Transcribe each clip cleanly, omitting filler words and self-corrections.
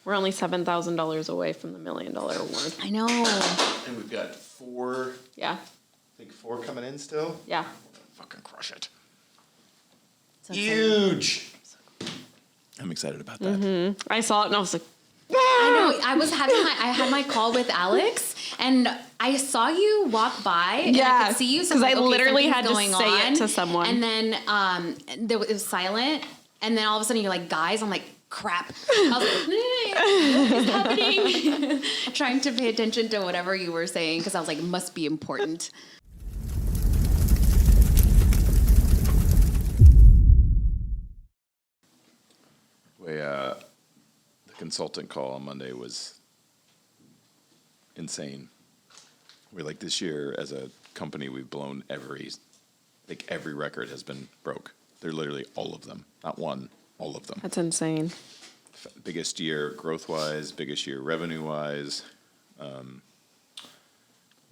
We're only $7,000 away from the $1 million award. I know. And we've got 4, Yeah. I think 4 coming in still. Yeah. Fucking crush it. So Huge. I'm excited about that. Mm-hmm. I saw it and I was like, I know. I had my call with Alex, and I saw you walk by. And I could see you. So because I I literally something's had to going say on. it to someone. And then it was silent. And then all of a sudden you're like, guys, I'm like, crap. I was like, what is happening? Trying to pay attention to whatever you were saying because I was like, it must be important. The consultant call on Monday was insane. We're like, this year as a company, we've blown every record has been broke. They're literally all of them, not one, all of them. that's insane. Biggest year growth-wise, biggest year revenue-wise,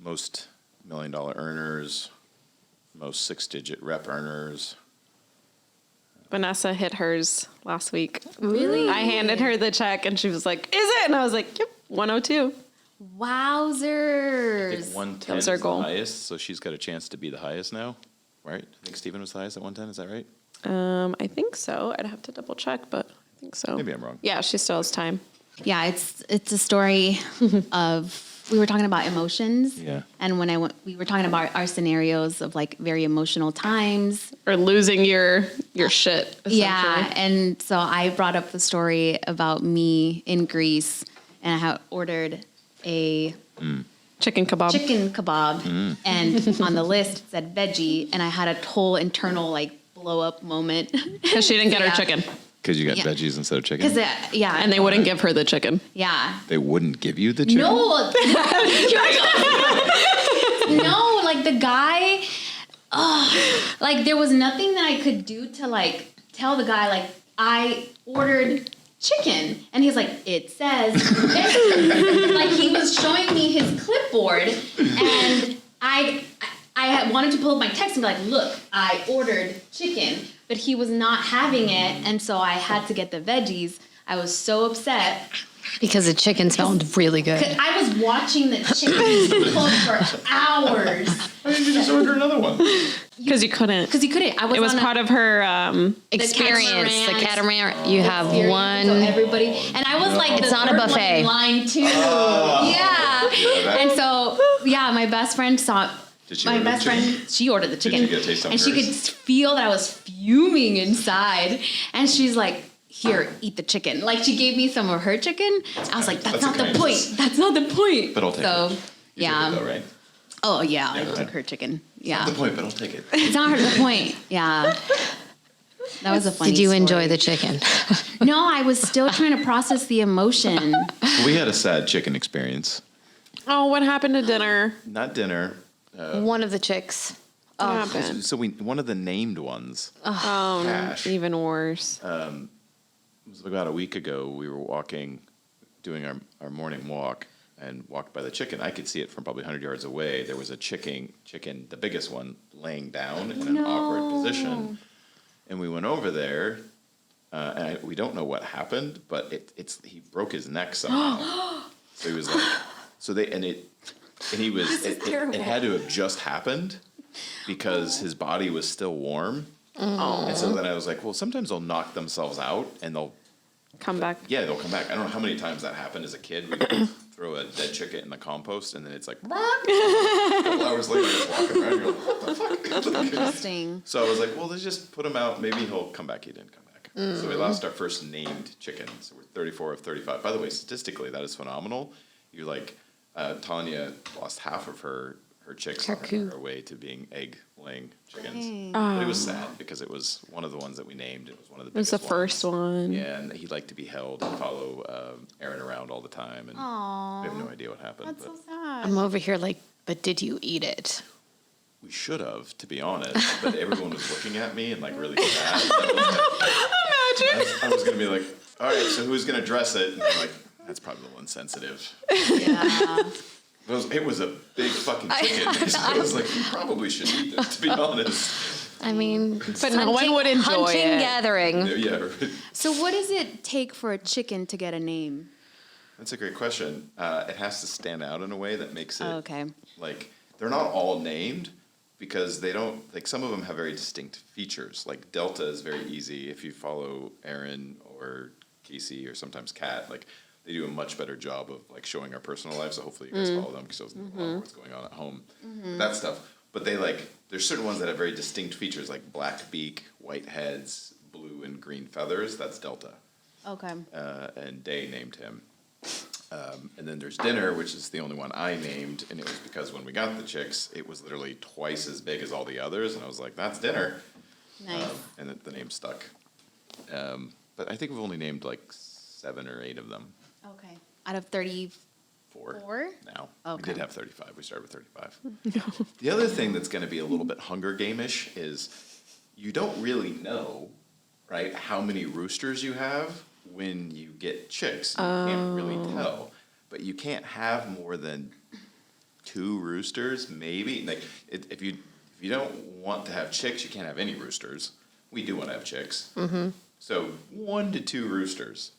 most $1 million earners, most 6-digit rep earners. Vanessa hit hers last week. Really? I handed her the check and she was like, is it? And I was like, yep, 102. Wowzers. I think 110 That was is our the goal. highest, so she's got a chance to be the highest now, right? I think Steven was the highest at 110, is that right? I think so. I'd have to double check, but I think so. Maybe I'm wrong. Yeah, she still has time. Yeah, it's a story of, we were talking about emotions. Yeah. And when we were talking about our scenarios of like very emotional times. Or losing your shit, essentially. Yeah, and so I brought up the story about me in Greece, and I had ordered a Chicken kebab. chicken kebab, and on the list it said veggie, and I had a whole internal like blow up moment. Because she didn't get Yeah. her chicken. Because you got Yeah. veggies instead of chicken? Because yeah, And they wouldn't give her the chicken. yeah. They wouldn't give you the chicken? No, no, like the guy, like there was nothing that I could do to like tell the guy like I ordered chicken, and he's like, it says veggie. Like he was showing me his clipboard, and I had wanted to pull up my text and be like, look, I ordered chicken, but he was not having it, and so I had to get the veggies. I was so upset. Because the chicken smelled really good. I was watching the chicken cook for hours. Why didn't you just order another one? Because you couldn't. Because you couldn't. It was part of her. Experience. The catamaran. You have So one. everybody, and I was like, It's the not a third one buffet. in line too. Yeah. And so, yeah, my best friend saw. Did she My order the best chicken? friend, she ordered the chicken, you get a taste on and she hers? could feel that I was fuming inside. And she's like, "Here, eat the chicken." Like she gave me some of her chicken. I was like, "That's a not the kindness. point. That's not the point." But I'll take so, it. You yeah. took it though, right? Oh yeah, I Yeah. took her chicken. Yeah, The point, but I'll take it. it's not the point. Yeah, that was a funny. Did you enjoy story. the chicken? No, I was still trying to process the emotion. We had a sad chicken experience. Oh, what happened to dinner? Not dinner. One of the chicks. What happened? So one of the named ones, Oh, Cash. even worse. it was about a week ago. We were doing our morning walk, and walked by the chicken. I could see it from probably 100 yards away. There was a chicken, the biggest one, laying down in an awkward position. And we went over there, and we don't know what happened, but he broke his neck somehow. So he was like, it had to have just happened because his body was still warm. And so then I was like, well, sometimes they'll knock themselves out and they'll Come back. they'll come back. I don't know how many times that happened as a kid. We would throw a dead chicken in the compost and then it's like, a couple hours later, you're walking around, you're like, what the fuck? Interesting. So I was like, well, let's just put him out. Maybe he'll come back. He didn't come back. So we lost our first named chicken. So we're 34 of 35. By the way, statistically, that is phenomenal. You're like, Tanya lost half of her chicks Her on coop. her way to being egg-laying chickens. But it was sad because it was one of the ones that we named. It was one of the It was biggest the first one. Yeah, and he liked to be held and follow Aaron around all the time. And we have no idea what happened. That's but so sad. I'm over here like, but did you eat it? we should have, to be honest. But everyone was looking at me and like really sad. I was going to be like, all right, so who's going to dress it? And I'm like, that's probably the one sensitive. Yeah. It was a big fucking chicken. So I was like, you probably should eat this, to be honest. I mean, But no one would enjoy hunting, it. gathering. Yeah. So what does it take for a chicken to get a name? That's a great question. It has to stand out in a way that makes it Okay. like they're not all named because they don't like some of them have very distinct features. Like Delta is very easy if you follow Aaron or Casey or sometimes Kat. Like they do a much better job of like showing our personal lives. So hopefully you guys follow them because you know what's going on at home. That stuff. But they like there's certain ones that have very distinct features like black beak, white heads, blue and green feathers. That's Delta. Okay. And Day named him. And then there's Dinner, which is the only one I named, and it was because when we got the chicks, it was literally twice as big as all the others, and I was like, "That's Dinner," Nice. and the name stuck. But I think we've only named like 7 or 8 of them. Okay. Out of 34? 4 now. We Okay. did have 35. We started with 35. The other thing that's going to be a little bit Hunger Game-ish is you don't really know, right, how many roosters you have when you get chicks. You can't really tell. But you can't have more than 2 roosters, maybe. Like if you don't want to have chicks, you can't have any roosters. We do want to have chicks. So 1 to 2 roosters.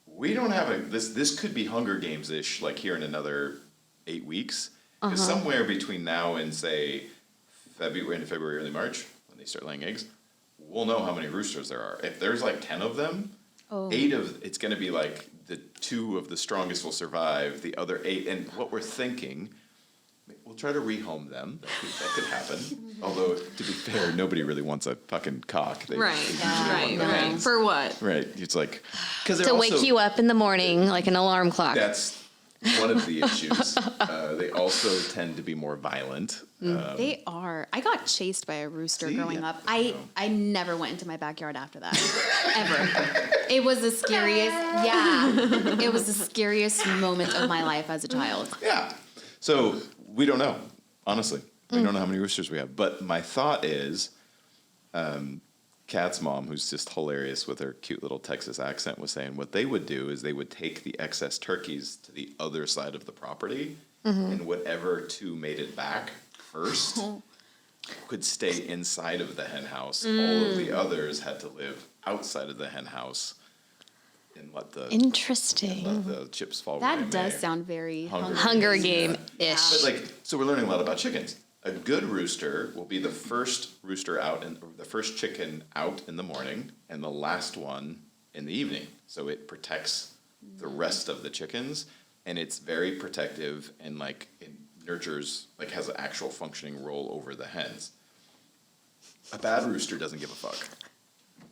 We don't have this could be Hunger Games-ish, like here in another 8 weeks. Because somewhere between now and say February, early March, when they start laying eggs, we'll know how many roosters there are. If there's like 10 of them, 8 of it's going to be like the 2 of the strongest will survive. The other 8, and what we're thinking, we'll try to rehome them. That could happen. Although to be fair, nobody really wants a fucking cock. They Right. usually want the Right. hens. For what? Right. It's like because To wake you up in the morning like an alarm clock. That's one of the issues. They also tend to be more violent. They are. I got chased by a rooster See? growing up. Yeah. I never went into my backyard after that. Ever. It was the scariest. Yeah. It was the scariest moment of my life as a child. Yeah. So we don't know, honestly. We don't know how many roosters we have. But my thought is, Kat's mom, who's just hilarious with her cute little Texas accent, was saying what they would do is they would take the excess turkeys to the other side of the property, and whatever 2 made it back first could stay inside of the hen house. All of the others had to live outside of the hen house and let the Interesting. chips fall where That they does may. sound very Hunger Game-ish. But like, so we're learning a lot about chickens. A good rooster will be the first rooster out and the first chicken out in the morning and the last one in the evening. So it protects the rest of the chickens, and it's very protective and like it nurtures, like has an actual functioning role over the hens. A bad rooster doesn't give a fuck,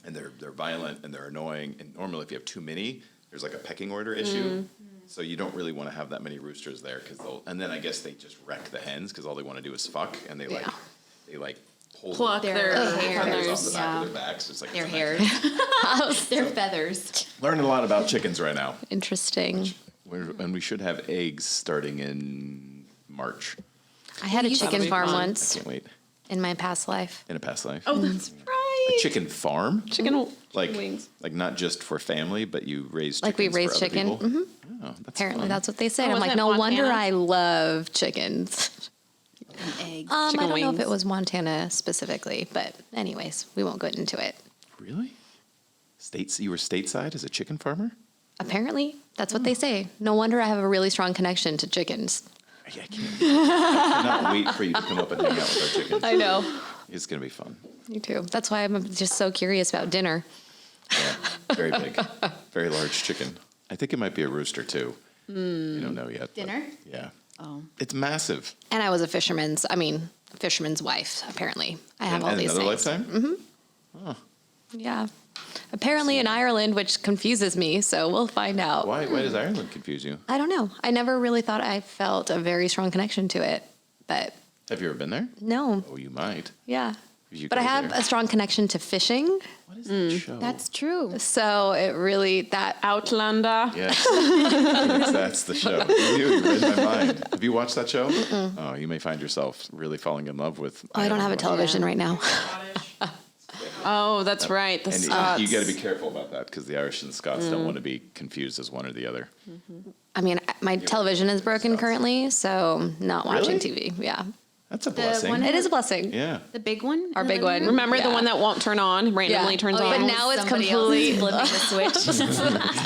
and they're violent and they're annoying. And normally, if you have too many, there's like a pecking order issue. So you don't really want to have that many roosters there because and then I guess they just wreck the hens because all they want to do is fuck, and they hold Pluck Their their feathers off the feathers. back of their backs. It's like their it's hairs. Their feathers. Learning a lot about chickens right now. Interesting. And we should have eggs starting in March. I had a That'll chicken be farm fun. I once can't wait. in my past life. In a past life. Oh, that's A right. chicken farm? Chicken Like wings. like not just for family, but you raise chickens Like we raise for other chicken. people? Oh, that's Apparently, fun. that's what they said. Oh, I'm wasn't like, it no wonder Montana? I love chickens. Eggs. I Chicken don't know if wings. it was Montana specifically, but anyways, we won't go into it. Really? You were stateside as a chicken farmer? Apparently, that's what they say. No wonder I have a really strong connection to chickens. I cannot wait for you to come up and hang out with our chickens. I know. It's going to be fun. Me too. That's why I'm just so curious about dinner. Yeah, very big, very large chicken. I think it might be a rooster too. You don't know yet. but Dinner? Yeah. Oh. It's massive. And I was a fisherman's wife, apparently. I have all And these another things. lifetime? Yeah. Apparently in Ireland, which confuses me, so we'll find out. Why does Ireland confuse you? I don't know. I never really thought I felt a very strong connection to it, but Have you ever been there? no. Oh, you might. Yeah. You But I go have there. a strong connection to fishing, What is that show? That's true. so it really that Outlander. Yes. That's the show. You read my mind. Have you watched that show? Oh, you may find yourself really falling in love with. I don't have a television right now. Oh, that's right. The And Scots. you got to be careful about that because the Irish and Scots don't want to be confused as one or the other. I mean, my television is broken currently, so not watching Really? TV. Yeah. That's a blessing. one- It is a blessing. Yeah. The big one? Our in the big living one. room? Remember the Yeah. one that won't turn on, randomly turns Oh, on? yeah. But now it's Somebody else completely is flipping the switch.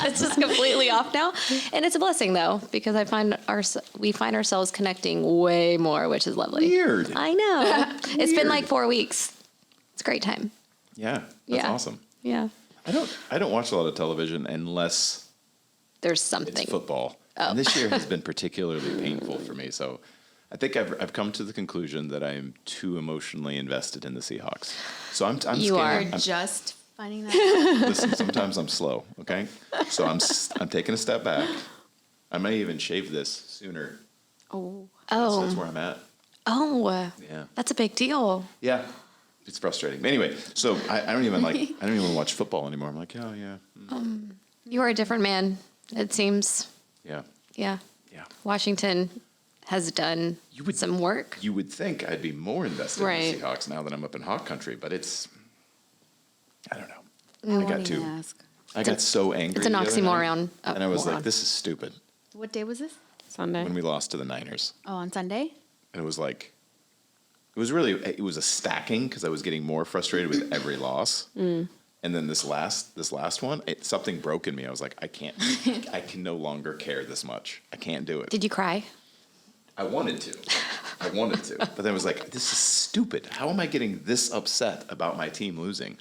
it's just completely off now, and it's a blessing though because we find ourselves connecting way more, which is lovely. Weird. I know. It's been Weird. like 4 weeks. It's a great time. Yeah. That's Yeah. awesome. Yeah. I don't watch a lot of television unless There's something. it's football. Oh. And this year has been particularly painful for me. So I think I've come to the conclusion that I am too emotionally invested in the Seahawks. So I'm You are. You're just finding that out. Listen, sometimes I'm slow, okay? So I'm taking a step back. I may even shave this sooner. Oh. That's where I'm at. Yeah. That's a big deal. Yeah. It's frustrating. Anyway, so I don't even watch football anymore. I'm like, oh yeah. You are a different man. It seems. Yeah. Yeah. Yeah. Washington has done some work. You would think I'd be more invested Right. in the Seahawks now that I'm up in Hawk Country, but I don't know. I I won't got even too. ask. I got so angry. It's an the other night, oxymoron. and I was Moron. like, this is stupid. What day was this? Sunday. When we lost to the Niners. Oh, on Sunday? And it was like, it was a stacking because I was getting more frustrated with every loss. And then this last one, something broke in me. I was like, I can no longer care this much. I can't do it. Did you cry? I wanted to, but then I was like, this is stupid. How am I getting this upset about my team losing?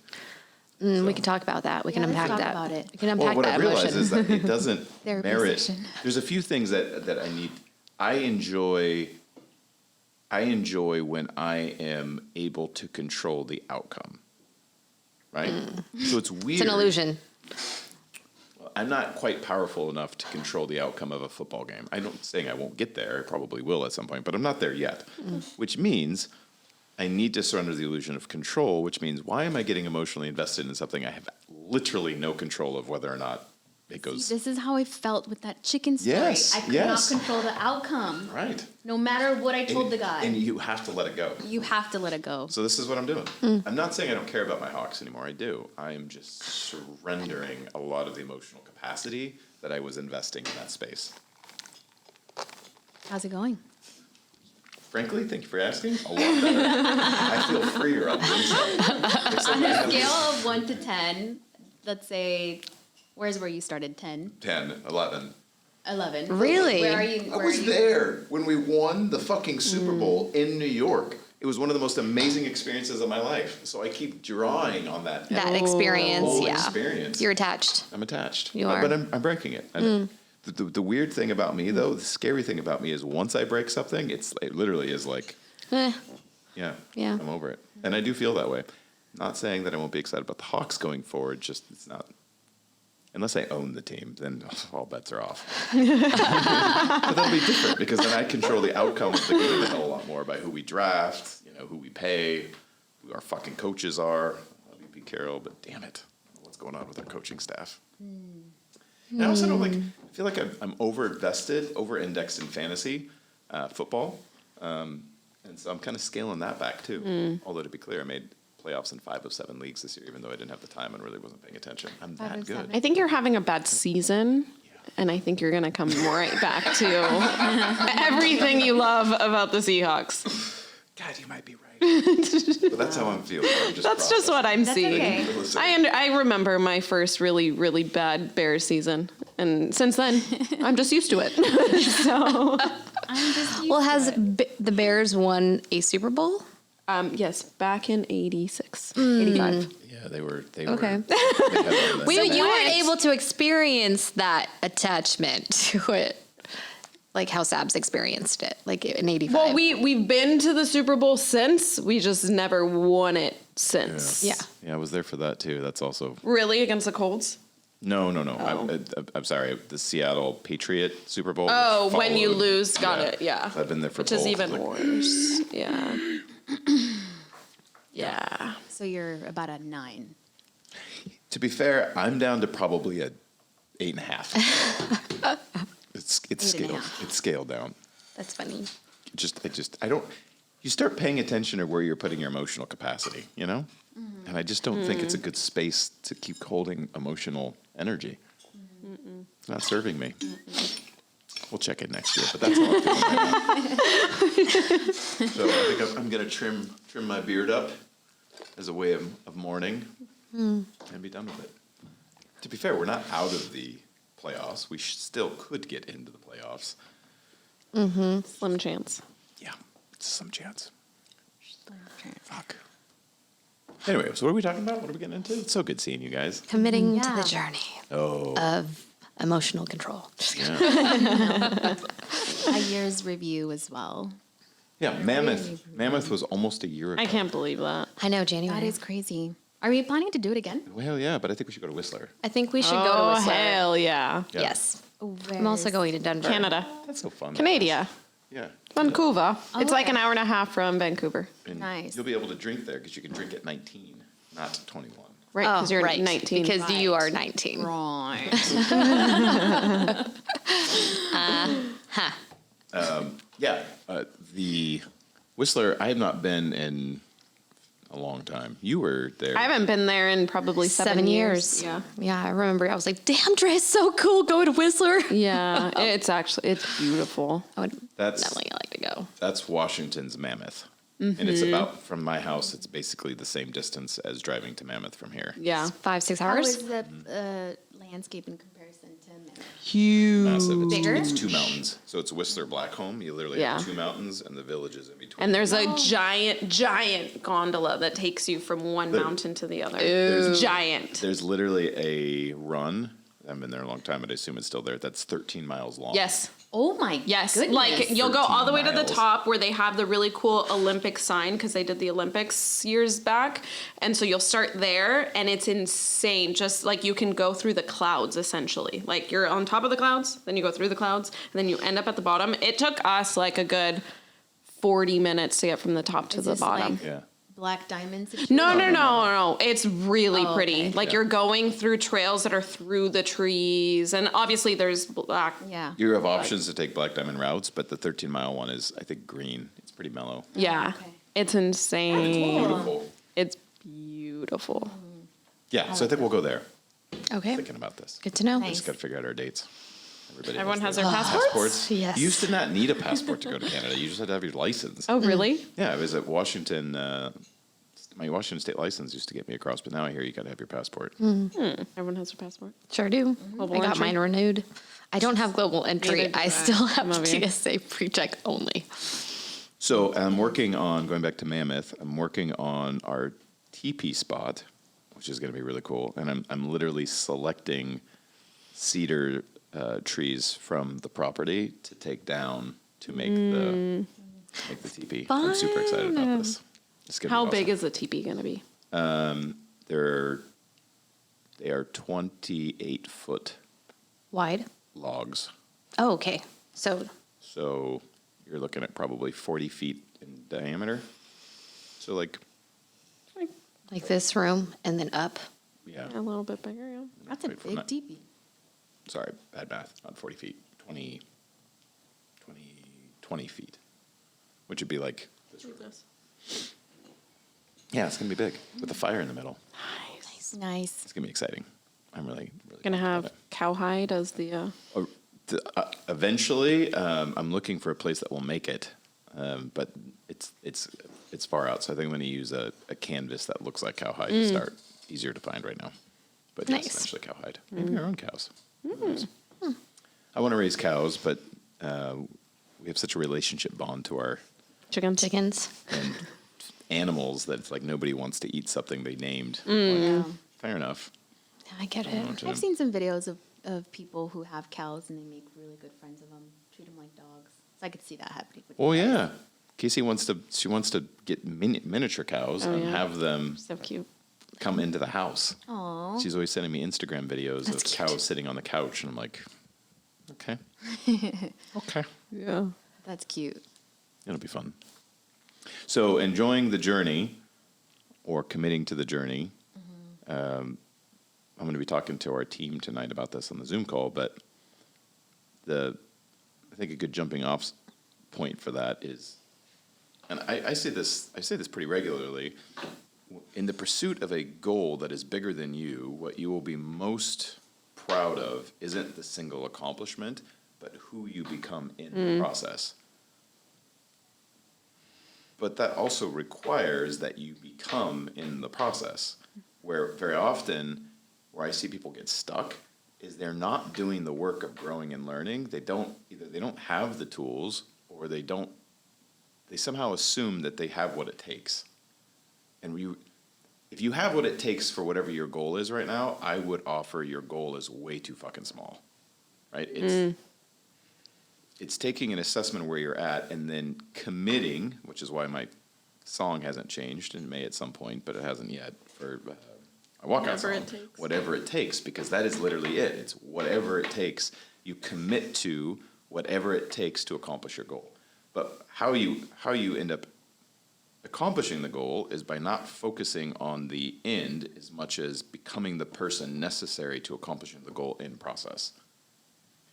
We can talk about that. We can let's talk talk that. about it. We can Well, unpack what I that realize emotion. is that it doesn't Therapy merit. session. There's a few things that I need. I enjoy when I am able to control the outcome. Right? So it's weird. It's an illusion. I'm not quite powerful enough to control the outcome of a football game. I'm not saying I won't get there. I probably will at some point, but I'm not there yet. Which means I need to surrender the illusion of control, which means why am I getting emotionally invested in something I have literally no control of whether or not it goes This is how I felt with that chicken story. Yes, I could yes. not control the outcome. right. No matter what I told the guy. And you have to let it go. You have to let it go. So this is what I'm doing. I'm not saying I don't care about my Hawks anymore. I do. I am just surrendering a lot of the emotional capacity that I was investing in that space. How's it going? Frankly, thank you for asking. A lot better. I feel freer on the inside. If On somebody a has scale of 1 to 10, let's say, where's where you started? 10? 10, 11. 11. Really? Where are you? I Where was are you? there when we won the fucking Super Bowl in New York. It was one of the most amazing experiences of my life. So I keep drawing on that. That experience, whole yeah. experience. You're attached. I'm attached. You But- are. But I'm breaking it. And the weird thing about me, though, the scary thing about me is once I break something, it literally is like, Eh, yeah, Yeah. I'm over it. And I do feel that way. Not saying that I won't be excited about the Hawks going forward, just it's not. Unless I own the team, then all bets are off. But that'll be different because then I control the outcome of the game a hell of a lot more by who we draft, who we pay, who our fucking coaches are. Love you, Pete Carroll, but damn it, what's going on with our coaching staff? And I also don't I feel like I'm over-indexed in fantasy football. And so I'm kind of scaling that back too. Although to be clear, I made playoffs in 5 of 7 leagues this year, even though I didn't have the time and really wasn't paying attention. I'm 5 that of good. 7. I think you're having a bad season, and I think you're going to come right back to everything you love about the Seahawks. God, you might be right. But that's how I'm feeling. That's just what I'm That's seeing. okay. I remember my first really, really bad Bears season, and since then, I'm just used to it. So, I'm just used Well, to has it. the Bears won a Super Bowl? yes, back in 86, 85. Yeah, they were. Okay. They had So you weren't went. able to experience that attachment to it, like how Sabs experienced it, like in '85. Well, we've been to the Super Bowl since. We just never won it since. Yeah. Yeah, I was there for that too. That's also Really, against the Colts? no. Oh. I'm sorry. The Seattle Patriot Super Bowl. Oh, which when you followed. lose, got it. Yeah. I've been there for Which is both. even Like, worse. Yeah. Yeah. So you're about a 9. To be fair, I'm down to probably a 8.5. It's 8.5. scaled. It's scaled down. That's funny. I don't. You start paying attention to where you're putting your emotional capacity, And I just don't think it's a good space to keep holding emotional energy. It's not serving me. We'll check in next year, but that's all I'm feeling right now. So I think I'm going to trim my beard up as a way of mourning and be done with it. To be fair, we're not out of the playoffs. We still could get into the playoffs. Slim chance. Yeah, it's some chance. Fuck. Anyway, so what are we talking about? What are we getting into? It's so good seeing you guys. Committing to Yeah. the journey Oh, of emotional control. yeah. A year's review as well. Yeah, Mammoth was almost a year ago. I can't believe that. I know, That January. is crazy. Are we planning to do it again? Well, yeah, but I think we should go to Whistler. I think we should go to Oh, Whistler. hell yeah. Yeah. Yes. Where I'm also is- going to Denver. Canada. That's so fun. Canada. Yeah. Vancouver. It's like okay. an hour and a half from Vancouver. And Nice. You'll be able to drink there because you can drink at 19, not 21. Right, because you're 19. Because you are 19. Right. Yeah, the Whistler, I have not been in a long time. You were there. I haven't been there in probably 7 years. Yeah. Yeah, I remember. I was like, damn, Dre, it's so cool going to Whistler. Yeah, it's beautiful. I would That's definitely like to go. that's Washington's Mammoth. And it's about, from my house, it's basically the same distance as driving to Mammoth from here. Yeah. 5-6 How hours. is the landscape in comparison to Mammoth? Huge. Massive. Bigger? It's two mountains. So it's Whistler Blackcomb. You literally have Yeah. two mountains and the villages in between. And there's a giant gondola that takes you from one mountain to the other. There's- Giant. There's literally a run. I haven't been there a long time, but I assume it's still there. That's 13 miles long. Yes. Oh my Yes, goodness. like you'll go all the way to the 13 top where they have the really cool Olympic sign because they did the Olympics years back. And so you'll start there and it's insane. Just like you can go through the clouds essentially. Like you're on top of the clouds, then you go through the clouds, and then you end up at the bottom. It took us like a good 40 minutes to get from the top to Is the this bottom. like Yeah. Black Diamond situation? No. It's really Oh, pretty. okay. Like Yeah. you're going through trails that are through the trees, and obviously there's black. Yeah. You have options to take Black Diamond routes, but the 13-mile one is, I think, green. It's pretty mellow. Yeah, Okay. it's insane. Beautiful. It's beautiful. Yeah, so I think we'll go there. Okay. Thinking about this. Good to know. Nice. Just got to figure out our dates. Everyone has their their passports. Yes. You used to not need a passport to go to Canada. You just had to have your license. Oh, really? Yeah, I was at Washington. My Washington state license used to get me across, but now I hear you got to have your passport. Everyone has their passport. Sure do. Global I got entry? mine renewed. I don't have global entry. Neither do I I. still have I'm over here. TSA pre-check only. So I'm working on, going back to Mammoth, I'm working on our teepee spot, which is going to be really cool. And I'm literally selecting cedar trees from the property to take down to make the teepee. I'm super excited about this. It's gonna How be big awesome. is the teepee going to be? They are 28-foot Wide. logs. Oh, okay. So So you're looking at probably 40 feet in diameter. So like, like this room and then up. yeah. A little bit bigger, yeah. That's a Wait for big that. teepee. Sorry, bad math. Not 40 feet. 20 feet. Which would be like this room. Yeah, it's going to be big with a fire in the middle. Nice. It's going to be exciting. I'm really Going to pumped have about cowhide as the. it. Eventually, I'm looking for a place that will make it, but it's far out. So I think I'm going to use a canvas that looks like cowhide to start. Easier to find right now, but Nice. yes, eventually cowhide. Maybe our own cows. Who knows? I want to raise cows, but we have such a relationship bond to our Chickens. and animals that it's like nobody wants to eat something they named. Like, fair enough. I get I don't know it. what to I've do. seen some videos of people who have cows and they make really good friends of them, treat them like dogs. So I could see that happening. With Oh you guys. yeah, Casey wants to get miniature cows and yeah. have them So cute. come into the house. Aw. She's always sending me Instagram videos That's of cute. cows sitting on the couch, and I'm like, okay, okay, Yeah. That's cute. it'll be fun. So enjoying the journey, or committing to the journey. I'm going to be talking to our team tonight about this on the Zoom call, but I think a good jumping off point for that is, and I say this pretty regularly, in the pursuit of a goal that is bigger than you, what you will be most proud of isn't the single accomplishment, but who you become in the process. But that also requires that you become in the process, where very often where I see people get stuck is they're not doing the work of growing and learning. They don't have the tools, or they somehow assume that they have what it takes. And if you have what it takes for whatever your goal is right now, I would offer your goal is way too fucking small, right? It's taking an assessment of where you're at and then committing, which is why my song hasn't changed, and may at some point, but it hasn't yet, for a walkout song. Whatever it takes, because that is literally it. It's whatever it takes. You commit to whatever it takes to accomplish your goal. But how you end up accomplishing the goal is by not focusing on the end as much as becoming the person necessary to accomplishing the goal in process.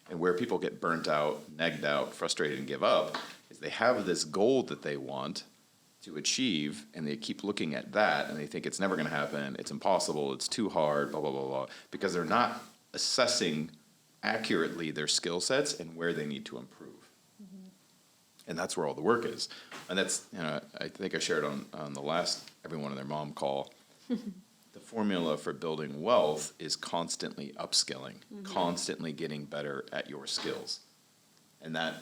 And where people get burnt out, negged out, frustrated, and give up is they have this goal that they want to achieve, and they keep looking at that, and they think it's never going to happen, it's impossible, it's too hard, blah, blah, blah, blah, because they're not assessing accurately their skill sets and where they need to improve. And that's where all the work is. And that's, I think I shared on the last Everyone and Their Mom call, the formula for building wealth is constantly upskilling, constantly getting better at your skills. And that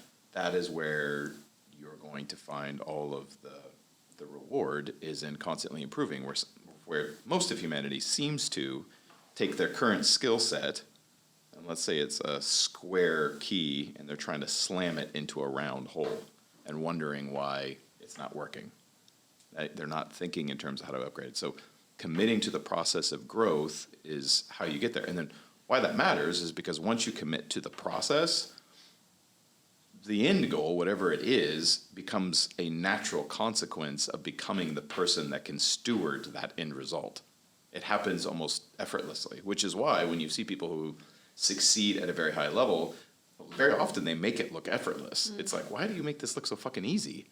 is where you're going to find all of the reward is in constantly improving, where most of humanity seems to take their current skill set, and let's say it's a square key, and they're trying to slam it into a round hole and wondering why it's not working. They're not thinking in terms of how to upgrade it. So committing to the process of growth is how you get there. And then why that matters is because once you commit to the process, the end goal, whatever it is, becomes a natural consequence of becoming the person that can steward that end result. It happens almost effortlessly, which is why when you see people who succeed at a very high level, very often they make it look effortless. It's like, why do you make this look so fucking easy?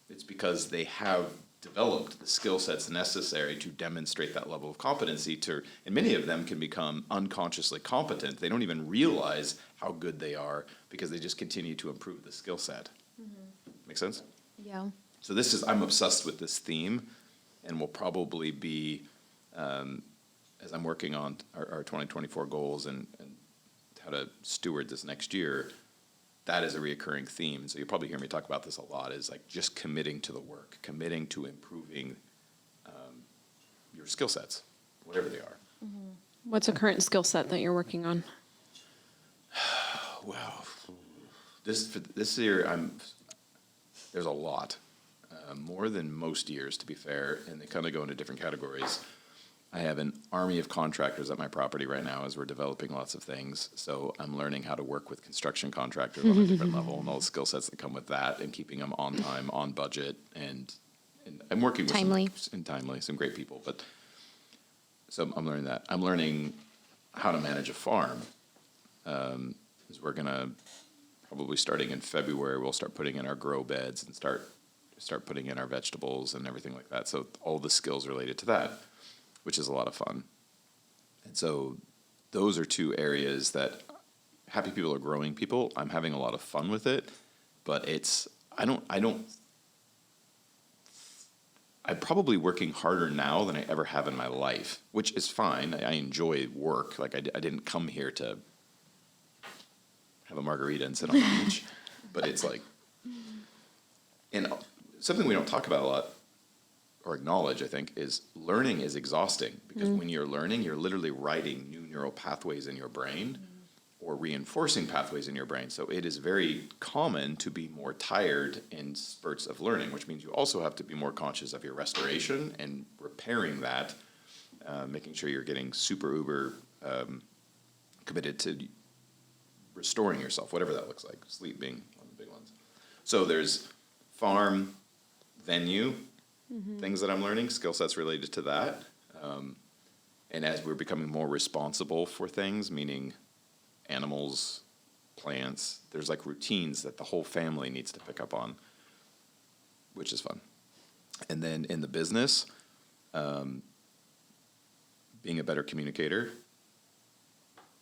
It's because they have developed the skill sets necessary to demonstrate that level of competency and many of them can become unconsciously competent. They don't even realize how good they are because they just continue to improve the skill set. Make sense? Yeah. So I'm obsessed with this theme, and will probably be, as I'm working on our 2024 goals and how to steward this next year, that is a reoccurring theme. So you'll probably hear me talk about this a lot, is like just committing to the work, committing to improving your skill sets, whatever they are. What's a current skill set that you're working on? Wow. This year, there's a lot. More than most years, to be fair, and they kind of go into different categories. I have an army of contractors at my property right now as we're developing lots of things. So I'm learning how to work with construction contractors on a different level and all the skill sets that come with that, and keeping them on time, on budget, and I'm working with some great people. But so I'm learning that. I'm learning how to manage a farm. As we're gonna probably starting in February, we'll start putting in our grow beds and start putting in our vegetables and everything like that. So all the skills related to that, which is a lot of fun. And so those are two areas that happy people are growing people. I'm having a lot of fun with it, but I'm probably working harder now than I ever have in my life, which is fine. I enjoy work. Like I didn't come here to have a margarita and sit on the beach, but it's like, and something we don't talk about a lot or acknowledge, I think, is learning is exhausting, because when you're learning, you're literally writing new neural pathways in your brain or reinforcing pathways in your brain. So it is very common to be more tired in spurts of learning, which means you also have to be more conscious of your restoration and repairing that, making sure you're getting super uber committed to restoring yourself, whatever that looks like, sleep being one of the big ones. So there's farm, venue, things that I'm learning, skill sets related to that. And as we're becoming more responsible for things, meaning animals, plants, there's like routines that the whole family needs to pick up on, which is fun. And then in the business, being a better communicator,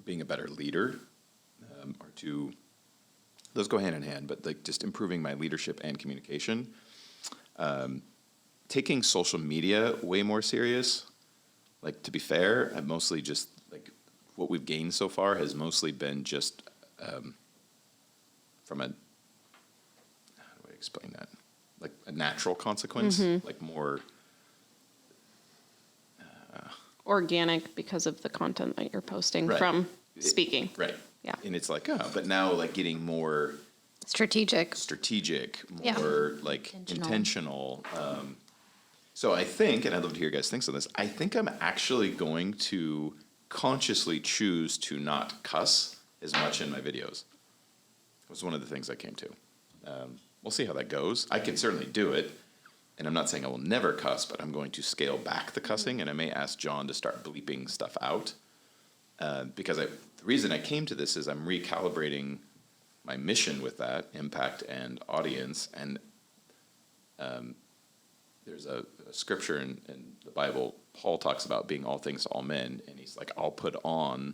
being a better leader, are two those go hand in hand, but like just improving my leadership and communication. Taking social media way more serious. Like, to be fair, I've mostly just, like, what we've gained so far has mostly been just from a, how do I explain that? Like a natural consequence, like more Organic because of the content that you're posting Right. from speaking. right. Yeah. And it's like, oh, but now like getting more Strategic. more Yeah. like intentional. So I think, and I'd love to hear your guys' thoughts on this, I think I'm actually going to consciously choose to not cuss as much in my videos. It was one of the things I came to. We'll see how that goes. I can certainly do it, and I'm not saying I will never cuss, but I'm going to scale back the cussing, and I may ask John to start bleeping stuff out. Because the reason I came to this is I'm recalibrating my mission with that, impact and audience, and there's a scripture in the Bible, Paul talks about being all things to all men, and he's like, I'll put on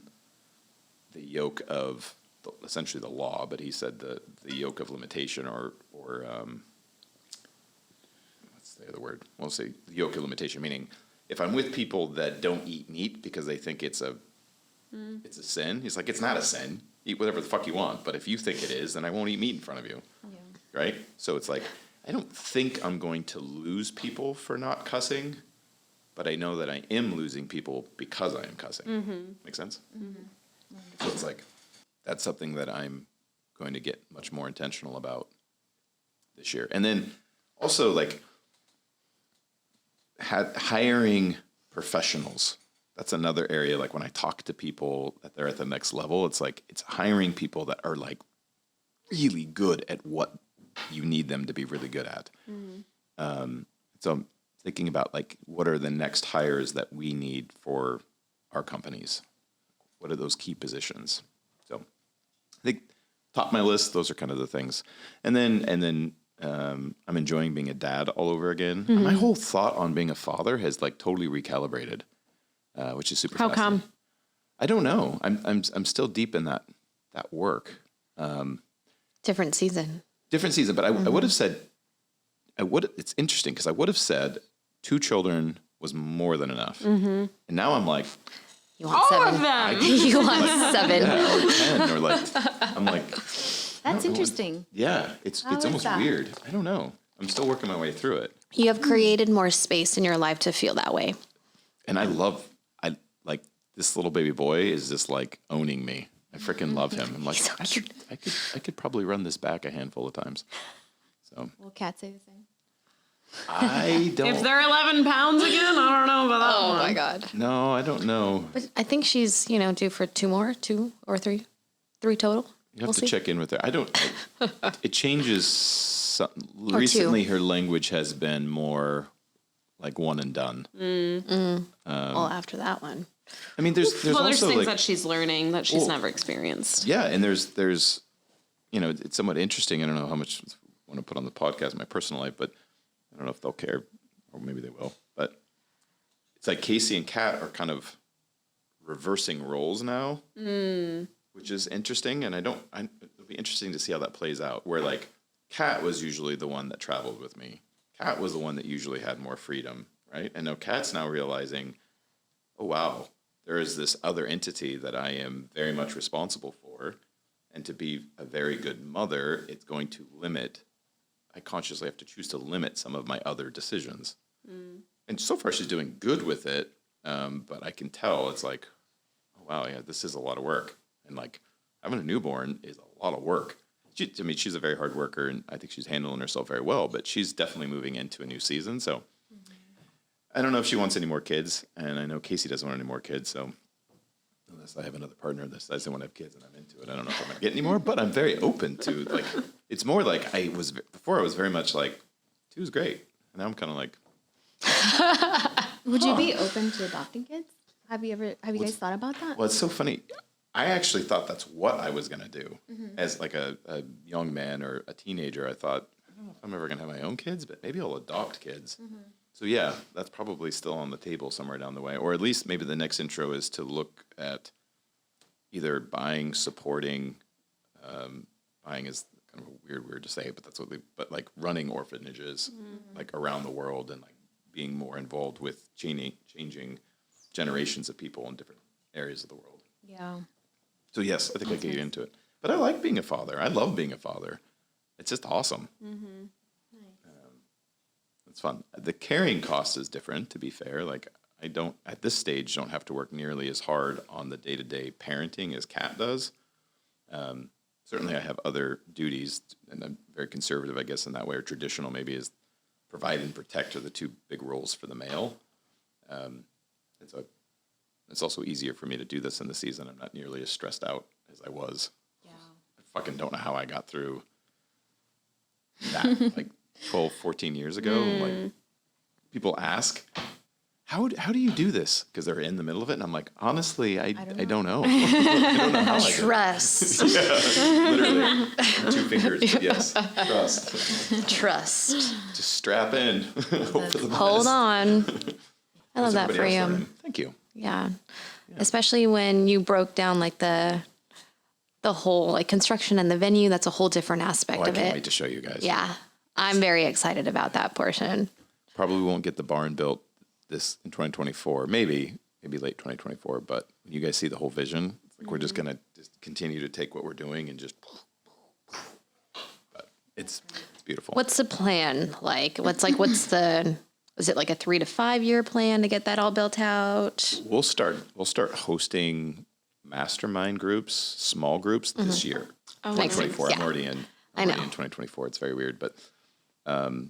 the yoke of essentially the law, but he said the yoke of limitation or what's the other word? We'll say the yoke of limitation, meaning if I'm with people that don't eat meat because they think it's a sin, he's like, it's not a sin. Eat whatever the fuck you want, but if you think it is, then I won't eat meat in front of you. Yeah. Right? So it's like, I don't think I'm going to lose people for not cussing, but I know that I am losing people because I am cussing. Make sense? So it's like, that's something that I'm going to get much more intentional about this year. And then also like hiring professionals. That's another area. Like when I talk to people that they're at the next level, it's like, it's hiring people that are like really good at what you need them to be really good at. So I'm thinking about like, what are the next hires that we need for our companies? What are those key positions? So I think top of my list, those are kind of the things. And then I'm enjoying being a dad all over again. My whole thought on being a father has like totally recalibrated, which is super How fascinating. come? I don't know. I'm still deep in that work. Different season. Different season, but I would have said, it's interesting because I would have said 2 children was more than enough. And now I'm like, You want All 7. of them. You want 7. yeah, or 10, or like, I'm like, That's interesting. yeah, it's How is almost that? weird. I don't know. I'm still working my way through it. You have created more space in your life to feel that way. And I like this little baby boy is just like owning me. I freaking love him. I'm like, so cute. I could probably run this back a handful of times. So Will cats say the same? I don't. If they're 11 pounds again, I don't know about that one. God. No, I don't know. But I think she's, due for 2 more, 2 or 3 total. You have We'll to see. check in with her. It changes. Or Recently, 2. her language has been more like one and done. Well, after that one. I mean, there's Well, there's also things like, that she's learning that she's Well, never experienced. yeah, and there's it's somewhat interesting. I don't know how much I want to put on the podcast, my personal life, but I don't know if they'll care, or maybe they will. But it's like Casey and Kat are kind of reversing roles now, which is interesting. And it'll be interesting to see how that plays out. Where like Kat was usually the one that traveled with me. Kat was the one that usually had more freedom, right? And now Kat's now realizing, oh wow, there is this other entity that I am very much responsible for, and to be a very good mother, it's going to limit. I consciously have to choose to limit some of my other decisions. And so far, she's doing good with it, but I can tell it's like, oh wow, yeah, this is a lot of work, and like having a newborn is a lot of work. She's a very hard worker, and I think she's handling herself very well. But she's definitely moving into a new season, so. I don't know if she wants any more kids, and I know Casey doesn't want any more kids, so unless I have another partner that decides they want to have kids and I'm into it, I don't know if I'm going to get any more, but I'm very open to, like, it's more like before I was very much like, 2 is great, and now I'm kind of like. Would you be open to adopting kids? Have you guys thought about that? Well, it's so funny. I actually thought that's what I was going to do. As like a young man or a teenager, I thought, I don't know if I'm ever going to have my own kids, but maybe I'll adopt kids. So yeah, that's probably still on the table somewhere down the way. Or at least maybe the next intro is to look at either buying buying is kind of a weird word to say, but that's what but like running orphanages like around the world and like being more involved with changing generations of people in different areas of the world. Yeah. So yes, I think I could get into it. But I like being a father. I love being a father. It's just awesome. It's fun. The carrying cost is different, to be fair. Like I don't, at this stage, don't have to work nearly as hard on the day-to-day parenting as Kat does. Certainly I have other duties, and I'm very conservative, I guess, in that way, or traditional maybe, is provide and protect are the two big roles for the male. And so it's also easier for me to do this in the season. I'm not nearly as stressed out as I was. Yeah. I fucking don't know how I got through that like 12, 14 years ago. Like people ask, how do you do this? Because they're in the middle of it. And I'm like, honestly, I don't know. I don't know how I do it. Trust. Literally. 2 fingers. Yes. Trust. Trust. Just strap in. Hope for the best. Hold on. I love How's that for everybody you. else learning? Thank you. Yeah. Especially when you broke down like the whole like construction and the venue, that's a whole different aspect Oh, I of can't it. wait to show you guys. Yeah. I'm very excited about that portion. Probably won't get the barn built this in 2024. Maybe late 2024. But when you guys see the whole vision, it's like we're just gonna just continue to take what we're doing and just. But it's beautiful. What's the plan like? Is it like a 3 to 5 year plan to get that all built out? We'll start hosting mastermind groups, small groups this year. Oh, 2024. nice. I'm already in. I I'm know. already in 2024. It's very weird, but so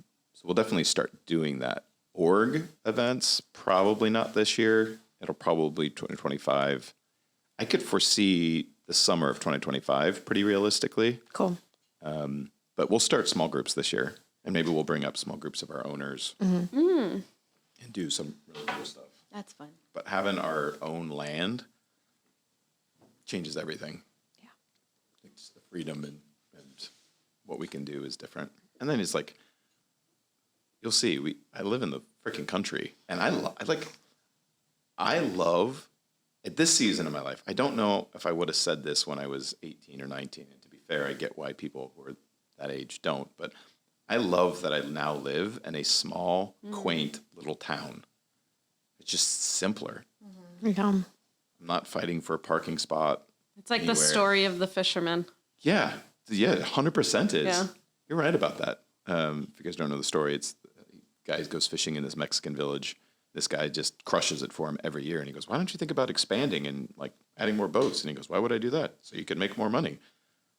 we'll definitely start doing that. Org events, probably not this year. It'll probably 2025. I could foresee the summer of 2025 pretty realistically. Cool. But we'll start small groups this year, and maybe we'll bring up small groups of our owners Mm-hmm. and do some really cool stuff. That's fun. But having our own land changes everything. Yeah. It's the freedom and what we can do is different. And then it's like, you'll see, I live in the freaking country, and I love at this season of my life. I don't know if I would have said this when I was 18 or 19. And to be fair, I get why people who are that age don't, but I love that I now live in a small, quaint little town. It's just simpler. Yeah. I'm not fighting for a parking spot. It's like anywhere. the story of the fisherman. Yeah, 100% is. Yeah. You're right about that. If you guys don't know the story, it's guy goes fishing in this Mexican village. This guy just crushes it for him every year, and he goes, "Why don't you think about expanding and like adding more boats?" And he goes, "Why would I do that? So you could make more money."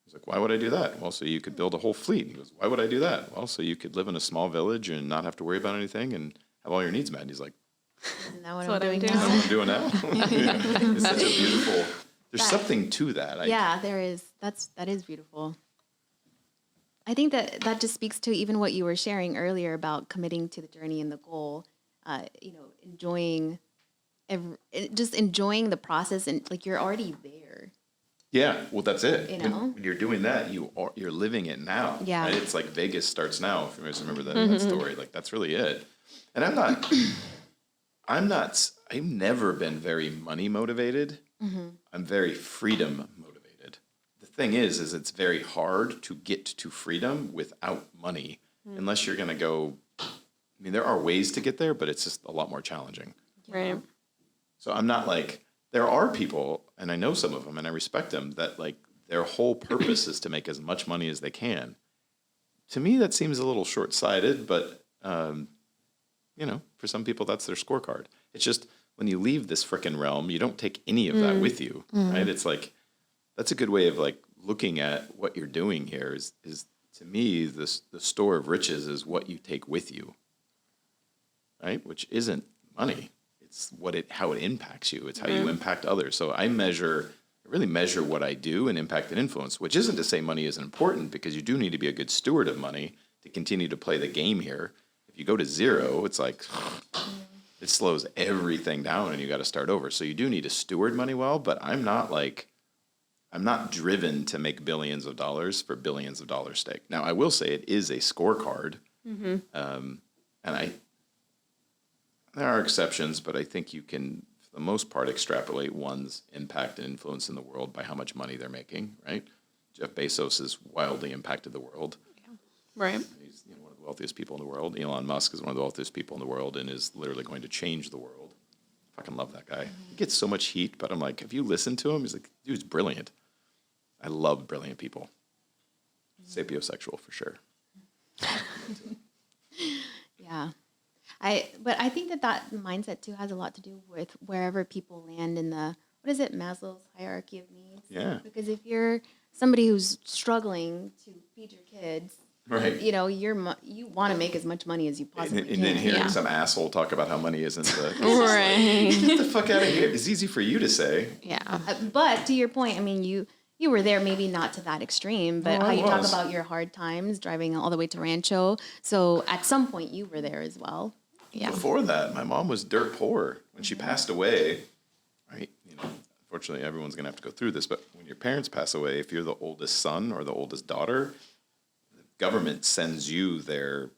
He's like, "Why would I do that?" "Well, so you could build a whole fleet." And he goes, "Why would I do that?" "Well, so you could live in a small village and not have to worry about anything and have all your needs met." And he's like, Isn't that what That's I'm what I'm doing doing. "That's now? what I'm doing now." It's such a beautiful. There's something to that. Yeah, there is. That is beautiful. I think that just speaks to even what you were sharing earlier about committing to the journey and the goal. Enjoying, just enjoying the process, and like you're already there. Yeah, well, that's it. You know? When you're doing that, you're living it now. Yeah. Right? It's like Vegas starts now. If you guys remember that story, like that's really it. And I've never been very money motivated. I'm very freedom motivated. The thing is it's very hard to get to freedom without money, unless you're going to go. I mean, there are ways to get there, but it's just a lot more challenging. Right. So I'm not like, there are people, and I know some of them, and I respect them, that like their whole purpose is to make as much money as they can. To me, that seems a little short-sighted, but, for some people, that's their scorecard. It's just, when you leave this frickin' realm, you don't take any of that with you, right? It's like, that's a good way of like looking at what you're doing here is to me, the store of riches is what you take with you, right? Which isn't money. It's how it impacts you. It's how you impact others. So I really measure what I do and impact and influence, which isn't to say money isn't important, because you do need to be a good steward of money to continue to play the game here. If you go to zero, it's like, it slows everything down and you got to start over. So you do need to steward money well, but I'm not driven to make billions of dollars for billions of dollars' sake. Now, I will say it is a scorecard. And there are exceptions, but I think you can, for the most part, extrapolate one's impact and influence in the world by how much money they're making, right? Jeff Bezos has wildly impacted the world. Right. He's one of the wealthiest people in the world. Elon Musk is one of the wealthiest people in the world and is literally going to change the world. Fucking love that guy. He gets so much heat, but I'm like, if you listen to him, he's like, dude's brilliant. I love brilliant people. Sapiosexual for sure. Yeah. But I think that mindset too has a lot to do with wherever people land in the, what is it, Maslow's hierarchy of needs? Yeah. Because if you're somebody who's struggling to feed your kids, Right. you know, you want to make as much money as you possibly And can. then hearing Yeah. some asshole talk about how money isn't the... Right. Get the fuck out of here. It's easy for you to say. Yeah. But to your point, I mean, you were there, maybe not to that extreme, but No, how I you talk was. about your hard times driving all the way to Rancho. So at some point, you were there as well. Yeah. Before that, my mom was dirt poor. When she passed away, right? Unfortunately, everyone's going to have to go through this, but when your parents pass away, if you're the oldest son or the oldest daughter, the government sends you their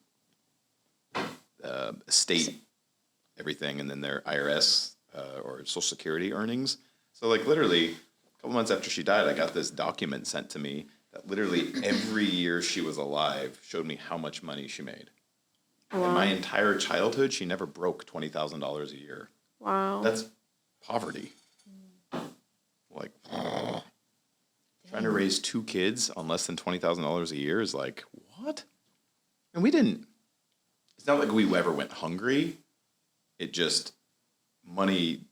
estate, everything, and then their IRS or Social Security earnings. So, like, literally, a couple months after she died, I got this document sent to me that literally every year she was alive showed me how much money she made. In my entire childhood, she never broke $20,000 a year. Wow. That's poverty. Like, trying to raise 2 kids on less than $20,000 a year is like, what? And we didn't. It's not like we ever went hungry. It just, money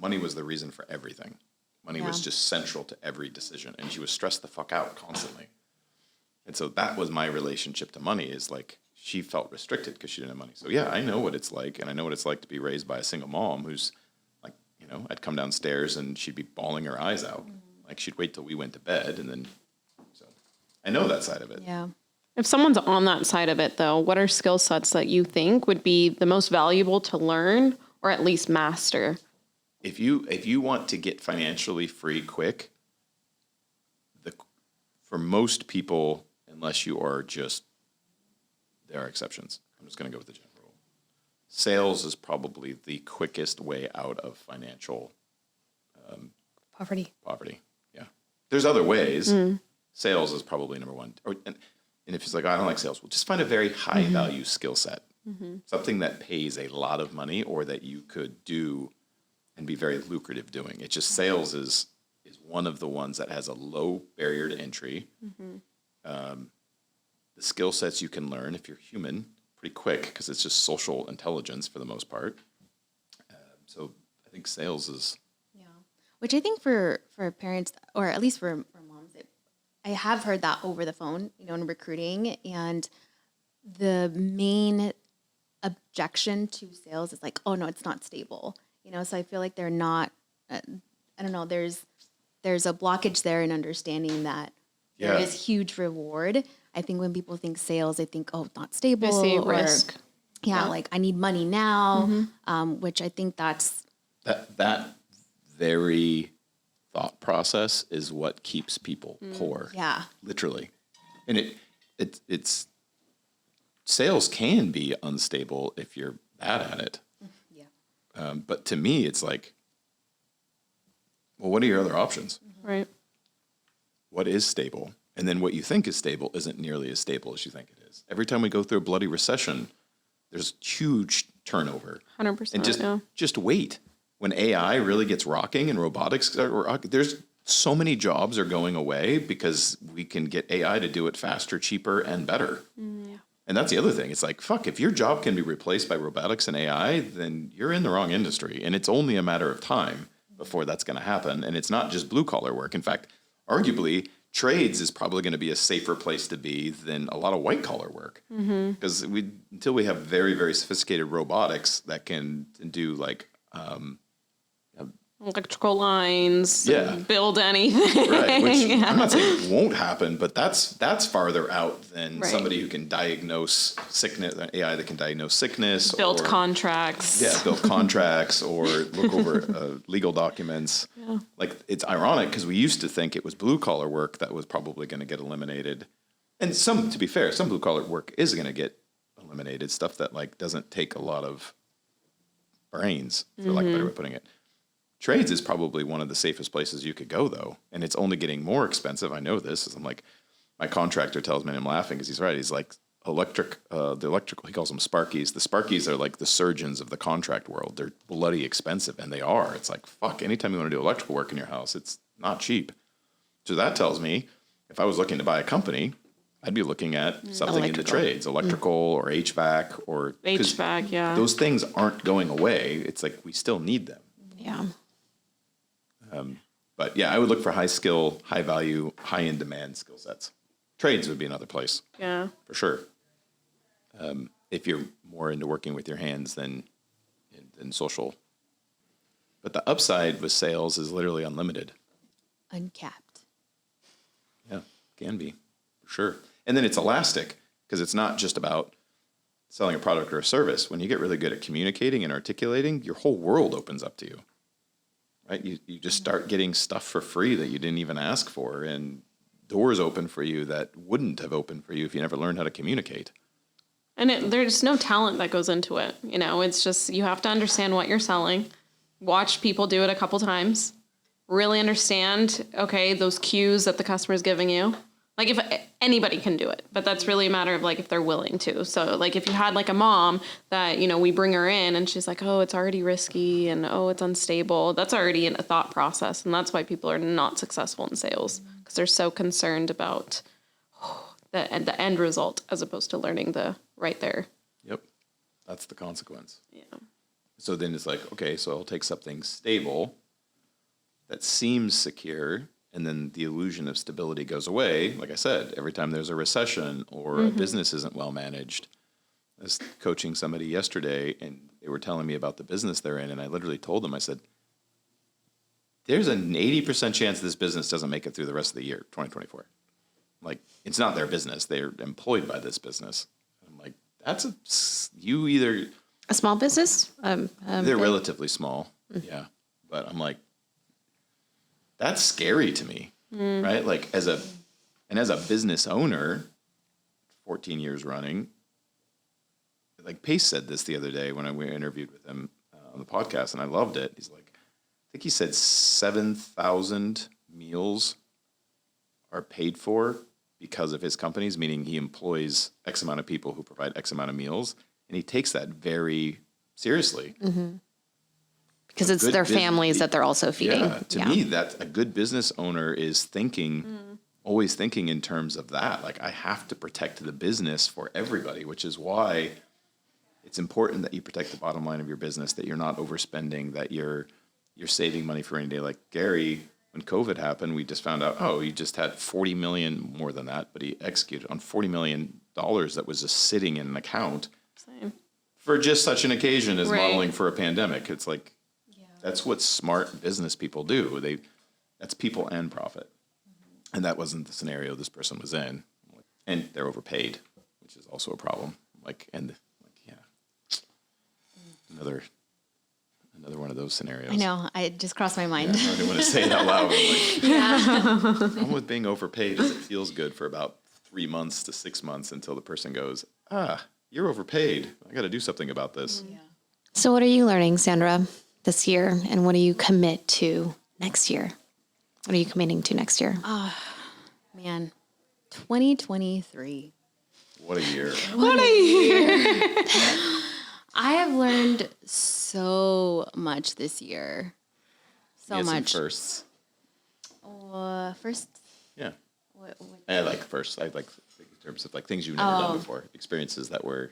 was the reason for everything. Money was just central to every decision. And she was stressed the fuck out constantly. And so that was my relationship to money, is like, she felt restricted because she didn't have money. So yeah, I know what it's like, and I know what it's like to be raised by a single mom who's like, I'd come downstairs and she'd be bawling her eyes out. Like, she'd wait till we went to bed, and then, so I know that side of it. Yeah. If someone's on that side of it, though, what are skill sets that you think would be the most valuable to learn or at least master? If you want to get financially free quick, for most people, unless you are just, there are exceptions. I'm just going to go with the general rule. Sales is probably the quickest way out of financial Poverty. poverty. Yeah. There's other ways. Sales is probably number one. And if it's like, I don't like sales, well, just find a very high value skill set. Something that pays a lot of money or that you could do and be very lucrative doing. It's just sales is one of the ones that has a low barrier to entry. The skill sets you can learn if you're human pretty quick, because it's just social intelligence for the most part. So I think sales is... Yeah. Which I think for parents, or at least for moms, I have heard that over the phone, in recruiting. And the main objection to sales is like, oh, no, it's not stable. So I feel like they're not, I don't know, there's a blockage there in understanding that there Yeah. is huge reward. I think when people think sales, they think, oh, not stable. I see or, risk. Yeah, like I need money now, which I think that's... That very thought process is what keeps people poor. Yeah. Literally. And it's sales can be unstable if you're bad at it. Yeah. But to me, it's like, well, what are your other options? Right. What is stable? And then what you think is stable isn't nearly as stable as you think it is. Every time we go through a bloody recession, there's huge turnover. 100%. And just wait. When AI really gets rocking and robotics are rocking, there's so many jobs are going away because we can get AI to do it faster, cheaper, and better. And that's the other thing. It's like, fuck, if your job can be replaced by robotics and AI, then you're in the wrong industry. And it's only a matter of time before that's going to happen. And it's not just blue collar work. In fact, arguably, trades is probably going to be a safer place to be than a lot of white collar work. Because until we have very, very sophisticated robotics that can do like, Electrical lines. Yeah. Build anything. right, which I'm not saying won't happen, but that's farther out than Right. somebody who can diagnose sickness, an AI that can diagnose sickness. Build or, contracts. Yeah, build contracts or look over legal documents. Yeah. Like, it's ironic because we used to think it was blue collar work that was probably going to get eliminated. And to be fair, some blue collar work is going to get eliminated, stuff that like doesn't take a lot of brains, for lack of a better way of putting it. Trades is probably one of the safest places you could go, though. And it's only getting more expensive. I know this. I'm like, my contractor tells me, and I'm laughing because he's right. He's like, the electrical, he calls them Sparkies. The Sparkies are like the surgeons of the contract world. They're bloody expensive, and they are. It's like, fuck, anytime you want to do electrical work in your house, it's not cheap. So that tells me if I was looking to buy a company, I'd be looking at something in the trades, electrical or HVAC or... 'cause HVAC, yeah. those things aren't going away. It's like we still need them. Yeah. But yeah, I would look for high skill, high value, high in demand skill sets. Trades would be another place Yeah. for sure. If you're more into working with your hands than social. But the upside with sales is literally unlimited. Uncapped. Yeah, can be for sure. And then it's elastic because it's not just about selling a product or a service. When you get really good at communicating and articulating, your whole world opens up to you. Right? You just start getting stuff for free that you didn't even ask for, and doors open for you that wouldn't have opened for you if you never learned how to communicate. And there's no talent that goes into it. You know, it's just you have to understand what you're selling, watch people do it a couple times, really understand, okay, those cues that the customer's giving you. Like if anybody can do it, but that's really a matter of like if they're willing to. So like if you had like a mom that, you know, we bring her in and she's like, oh, it's already risky and oh, it's unstable. That's already a thought process. And that's why people are not successful in sales because they're so concerned about the end result as opposed to learning the right there. Yep. That's the consequence. Yeah. So then it's like, okay, so I'll take something stable that seems secure, and then the illusion of stability goes away. Like I said, every time there's a recession or a business isn't well managed. I was coaching somebody yesterday, and they were telling me about the business they're in, and I literally told them, I said, there's an 80% chance this business doesn't make it through the rest of the year, 2024. Like, it's not their business. They're employed by this business. I'm like, you either... A small business? They're relatively small, yeah. But I'm like, that's scary to me, right? Like as a business owner, 14 years running, like Pace said this the other day when we interviewed with him on the podcast, and I loved it. He's like, I think he said 7,000 meals are paid for because of his companies, meaning he employs X amount of people who provide X amount of meals, and he takes that very seriously. Because it's their families that they're also feeding. Yeah, to me, that a good business owner is thinking, always thinking in terms of that. Like, I have to protect the business for everybody, which is why it's important that you protect the bottom line of your business, that you're not overspending, that you're saving money for any day. Like Gary, when COVID happened, we just found out, he just had 40 million, more than that, but he executed on $40 million that was just sitting in an account Same. for just such an occasion as Right. modeling for a pandemic. It's like, that's what smart business people do. That's people and profit. And that wasn't the scenario this person was in. And they're overpaid, which is also a problem. Another one of those scenarios. I know. It just crossed my mind. I didn't want to say it out loud. The problem with being overpaid is it feels good for about 3 months to 6 months until the person goes, you're overpaid. I got to do something about this. Yeah. So what are you learning, Sandra, this year? And what do you commit to next year? What are you committing to next year? Man, 2023. What a year. I have learned so much this year. So Yes, and much. firsts. First, Yeah. what, I like first. I like in terms of like things you've never done before, experiences that were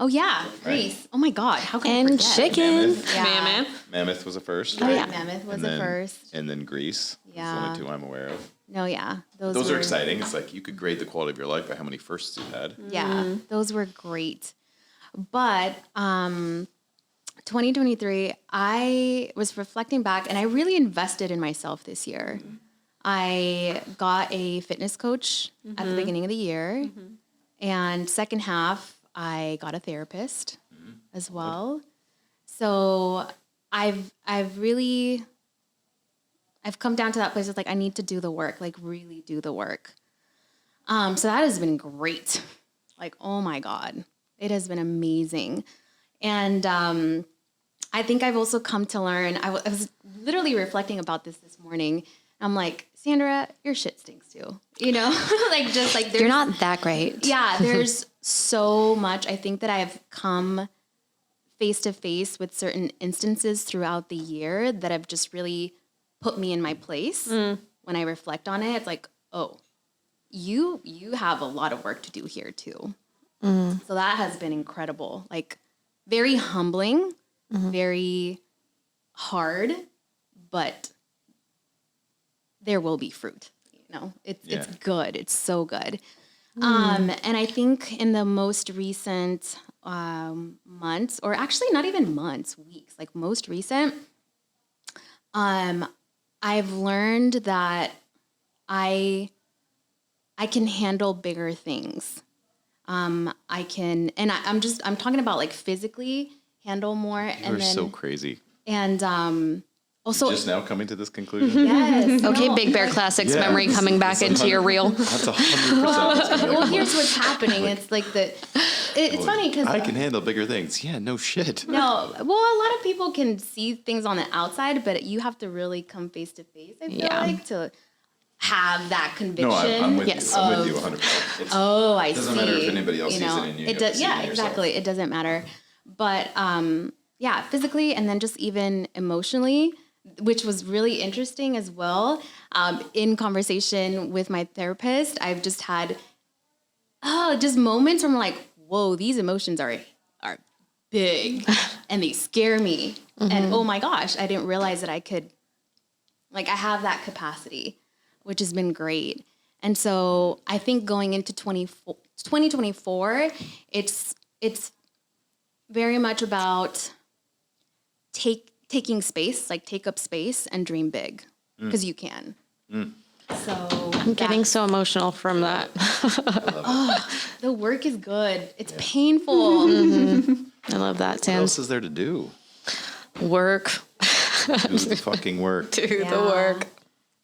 oh yeah, Greece. Oh my God, how can I And forget? chicken. Mammoth. Mammoth. Mammoth was a first, Oh, right? yeah. Mammoth was And the then- first. And then Greece. That's the Yeah. only two I'm aware of. No, yeah, Those were are exciting. It's like you could grade the quality of your life by how many firsts you had. Yeah, those were great. But 2023, I was reflecting back, and I really invested in myself this year. I got a fitness coach at the beginning of the year, and second half, I got a therapist as well. So I've come down to that place. It's like I need to do the work, like really do the work. So that has been great. Like, oh my God, it has been amazing. And I think I've also come to learn. I was literally reflecting about this morning. I'm like, Sandra, your shit stinks too. You know, like just like You're not that great. Yeah, there's so much. I think that I've come face to face with certain instances throughout the year that have just really put me in my place. When I reflect on it, it's like, oh, you have a lot of work to do here too. So that has been incredible. Like very humbling, very hard, but there will be fruit. You know, it's good. It's so good. And I think in the most recent months, or actually not even months, weeks, like most recent, I've learned that I can handle bigger things. I can, and I'm talking about like physically handle more. You're so crazy. And also, Just now coming to this conclusion? yes. Okay, no, Big Bear but- Classics Yeah, memory this- coming back this into your 100 reel. That's 100%. Well, here's what's happening. It's like it's funny because I can handle bigger things. Yeah, no shit. no, well, a lot of people can see things on the outside, but you have to really come face to face. I feel Yeah. like to have that conviction. No, I'm with Yes. you. I'm with you 100%. It's, Oh, I see. doesn't matter if anybody else sees it in you. You It have does. to see it Yeah, in yourself. exactly. It doesn't matter. But yeah, physically and then just even emotionally, which was really interesting as well. In conversation with my therapist, I've just had just moments where I'm like, whoa, these emotions are big and they scare me. And oh my gosh, I didn't realize that I could, like, I have that capacity, which has been great. And so I think going into 2024, it's very much about taking space, like take up space and dream big, because you can. So I'm getting so emotional from that. the work is good. It's painful. I love that, What Sam. else is there to do? Work. Do the fucking work. Do the Yeah. work.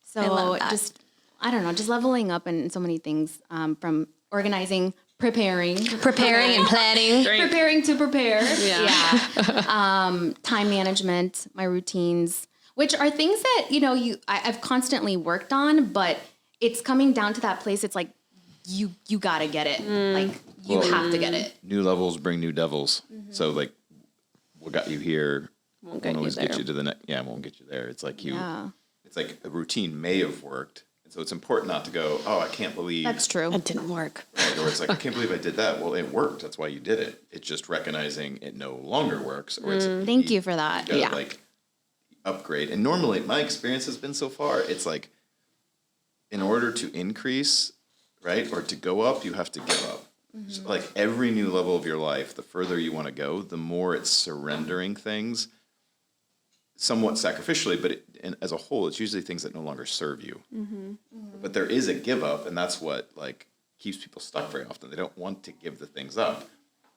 So love that. just, I don't know, just leveling up in so many things, from organizing, preparing Preparing and planning. preparing to prepare. Yeah. Time management, my routines, which are things that, I've constantly worked on, but it's coming down to that place. It's like, you gotta get it. Like you Well, have to get it. New levels bring new devils. So like, what got you here Won't won't get you always get there. you to the next. Yeah, it won't get you there. It's like Yeah. It's like a routine may have worked, and so it's important not to go, oh, I can't believe. That's true. It didn't work. Right? Or it's like, I can't believe I did that. Well, it worked. That's why you did it. It's just recognizing it no longer works, or it's Thank you for that. gotta, Yeah. like upgrade. And normally, my experience has been so far, it's like, in order to increase, right, or to go up, you have to give up. So, like every new level of your life, the further you want to go, the more it's surrendering things, somewhat sacrificially, but and as a whole, it's usually things that no longer serve you. But there is a give up, and that's what like keeps people stuck very often. They don't want to give the things up,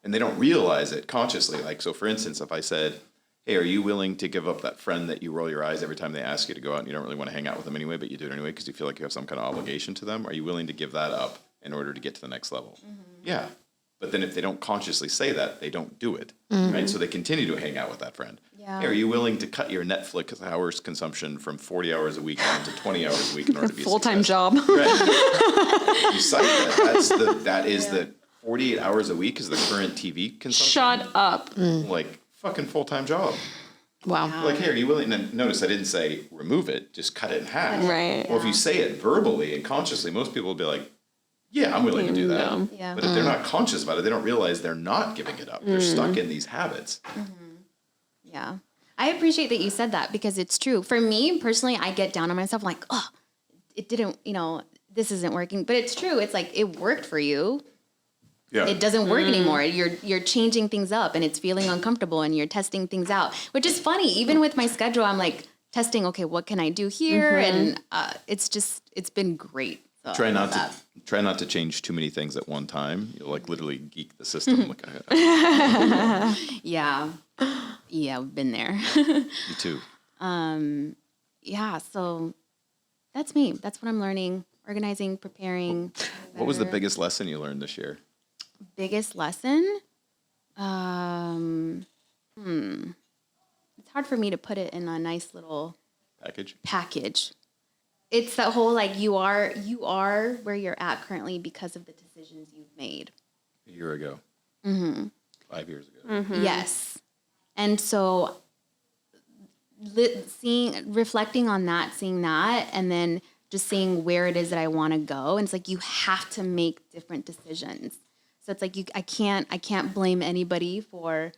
and they don't realize it consciously. Like, so for instance, if I said, hey, are you willing to give up that friend that you roll your eyes every time they ask you to go out and you don't really want to hang out with them anyway, but you do it anyway because you feel like you have some kind of obligation to them? Are you willing to give that up in order to get to the next level? Yeah. But then if they don't consciously say that, they don't do it, right? So they continue to hang out with that friend. Yeah. Hey, are you willing to cut your Netflix hours consumption from 40 hours a week down to 20 hours a week in order to be Full-time successful? job. Right. You cite that. That is the 48 hours a week is the current TV consumption. Shut up. Like fucking full-time job. Wow. Like, hey, are you willing? And notice I didn't say remove it, just cut it in half. Right. Well, if you say it verbally and consciously, most people will be like, yeah, I'm willing to do that. No. Yeah. But if they're not conscious about it, they don't realize they're not giving it up. They're stuck in these habits. Yeah. I appreciate that you said that because it's true. For me personally, I get down on myself like, oh, it didn't, this isn't working. But it's true. It's like it worked for you. Yeah. It doesn't work anymore. You're changing things up and it's feeling uncomfortable and you're testing things out, which is funny. Even with my schedule, I'm like testing, okay, what can I do here? And it's been great. So Try I not love to that. try not to change too many things at one time. You'll like literally geek the system. Like, Yeah. Yeah, I've been there. you too. Yeah, so that's me. That's what I'm learning. Organizing, preparing. What was the better. biggest lesson you learned this year? Biggest lesson? hard for me to put it in a nice little Package. It's that whole like you are where you're at currently because of the decisions you've made. A year ago. 5 years ago. Yes. And so reflecting on that, seeing that, and then just seeing where it is that I want to go. And it's like you have to make different decisions. So it's like I can't blame anybody for,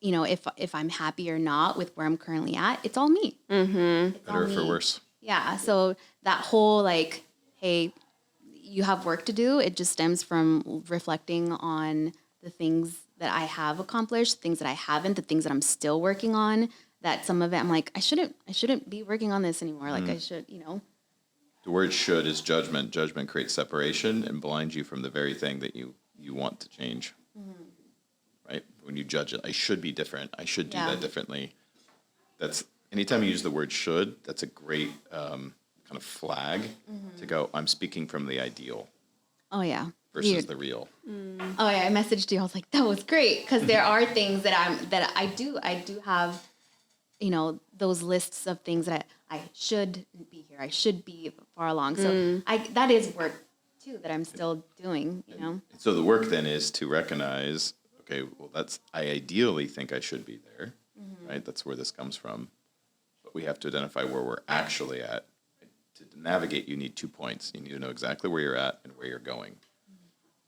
you know, if I'm happy or not with where I'm currently at. It's all me. It's Better all or for me. worse. Yeah. So that whole like, hey, you have work to do. It just stems from reflecting on the things that I have accomplished, things that I haven't, the things that I'm still working on. That some of it I'm like, I shouldn't be working on this anymore. Like I should, you know. The word should is judgment. Judgment creates separation and blinds you from the very thing that you want to change. Right? When you judge it, I should be different. I should do that differently. That's anytime you use the word should, that's a great kind of flag to go, I'm speaking from the ideal Oh yeah. versus Weird. the real. Oh yeah, I messaged you. I was like, that was great because there are things that I do have, you know, those lists of things that I should be here. I should be far along. So that is work too that I'm still doing. You know. So the work then is to recognize, okay, well, I ideally think I should be there, right? That's where this comes from. But we have to identify where we're actually at. To navigate, you need 2 points. You need to know exactly where you're at and where you're going.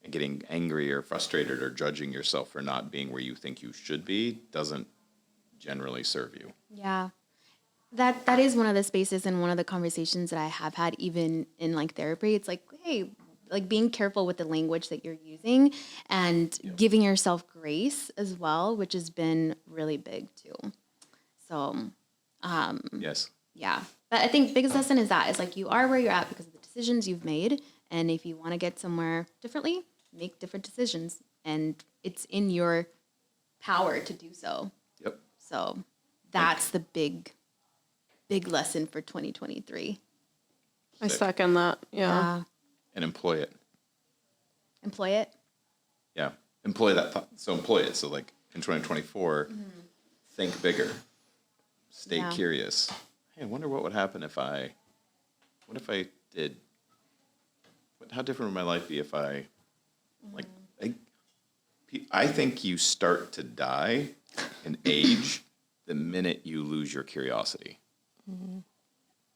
And getting angry or frustrated or judging yourself for not being where you think you should be doesn't generally serve you. Yeah. That is one of the spaces and one of the conversations that I have had even in like therapy. It's like, hey, like being careful with the language that you're using and giving yourself grace as well, which has been really big too. So, Yes. yeah. But I think biggest lesson is that is like you are where you're at because of the decisions you've made. And if you want to get somewhere differently, make different decisions. And it's in your power to do so. Yep. So that's the big lesson for 2023. I second that. Yeah. And employ it. Employ it. Yeah. Employ that thought. So employ it. So like in 2024, think bigger. Stay curious. Hey, I wonder what would happen what if I did, how different would my life be if I think you start to die and age the minute you lose your curiosity.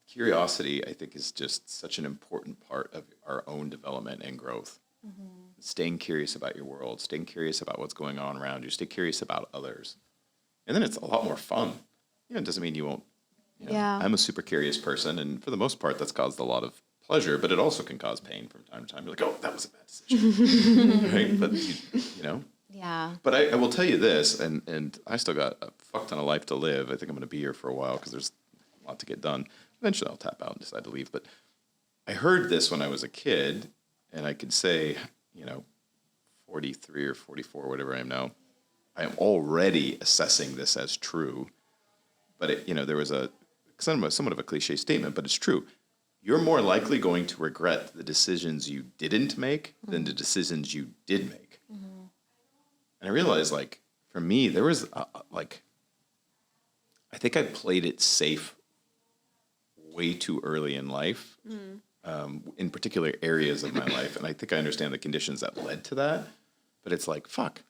Curiosity, I think, is just such an important part of our own development and growth. Staying curious about your world, staying curious about what's going on around you, stay curious about others. And then it's a lot more fun. You know, it doesn't mean you won't. You know, I'm a super curious person, and for the most part, that's caused a lot of pleasure, but it also can cause pain from time to time. You're like, oh, that was a bad decision. Right? But, you know. Yeah. But I will tell you this, and I still got a fuck ton of life to live. I think I'm going to be here for a while because there's a lot to get done. Eventually I'll tap out and decide to leave. But I heard this when I was a kid, and I could say, 43 or 44, whatever I am now, I am already assessing this as true. But, there was somewhat of a cliche statement, but it's true. You're more likely going to regret the decisions you didn't make than the decisions you did make. And I realized, for me, there was, I think I played it safe way too early in life, in particular areas of my life. And I think I understand the conditions that led to that. But it's like, fuck.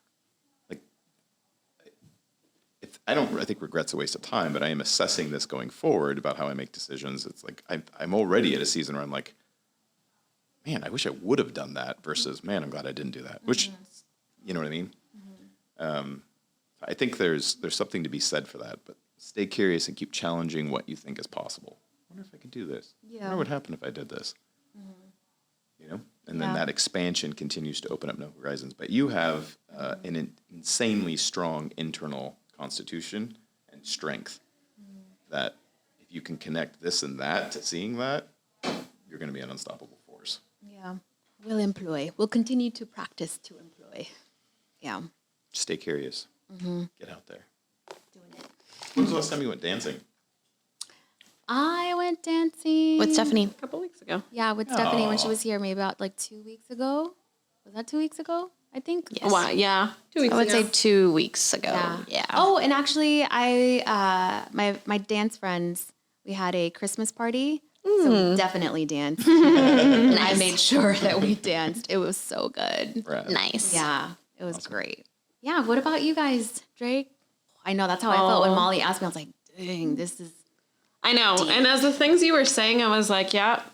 I think regret's a waste of time, but I am assessing this going forward about how I make decisions. It's like, I'm already at a season where I'm like, man, I wish I would have done that versus, man, I'm glad I didn't do that. Which, you know what I mean? I think there's something to be said for that, but stay curious and keep challenging what you think is possible. I wonder if I could do this. I wonder what would happen if I did this. And then that expansion continues to open up new horizons. But you have an insanely strong internal constitution and strength that if you can connect this and that to seeing that, you're going to be an unstoppable force. Yeah. We'll continue to practice to employ. Yeah. Stay curious. Get out there. Doing it. When was the last time you went dancing? I went dancing With Stephanie. A couple weeks ago. Yeah, with Stephanie when she was here, maybe about 2 weeks ago. Was that 2 weeks ago? I think. Yes. Wow, yeah. 2 weeks I would ago. say 2 weeks ago. Yeah. Oh, and actually, my dance friends, we had a Christmas party, so we definitely danced. I made sure that we danced. It was so good. Right. Nice. Yeah, it was great. Yeah, what about you guys, Drake? I know that's how I felt when Molly asked me. I was like, dang, this is. I know. And as the things you were saying, I was like, yep,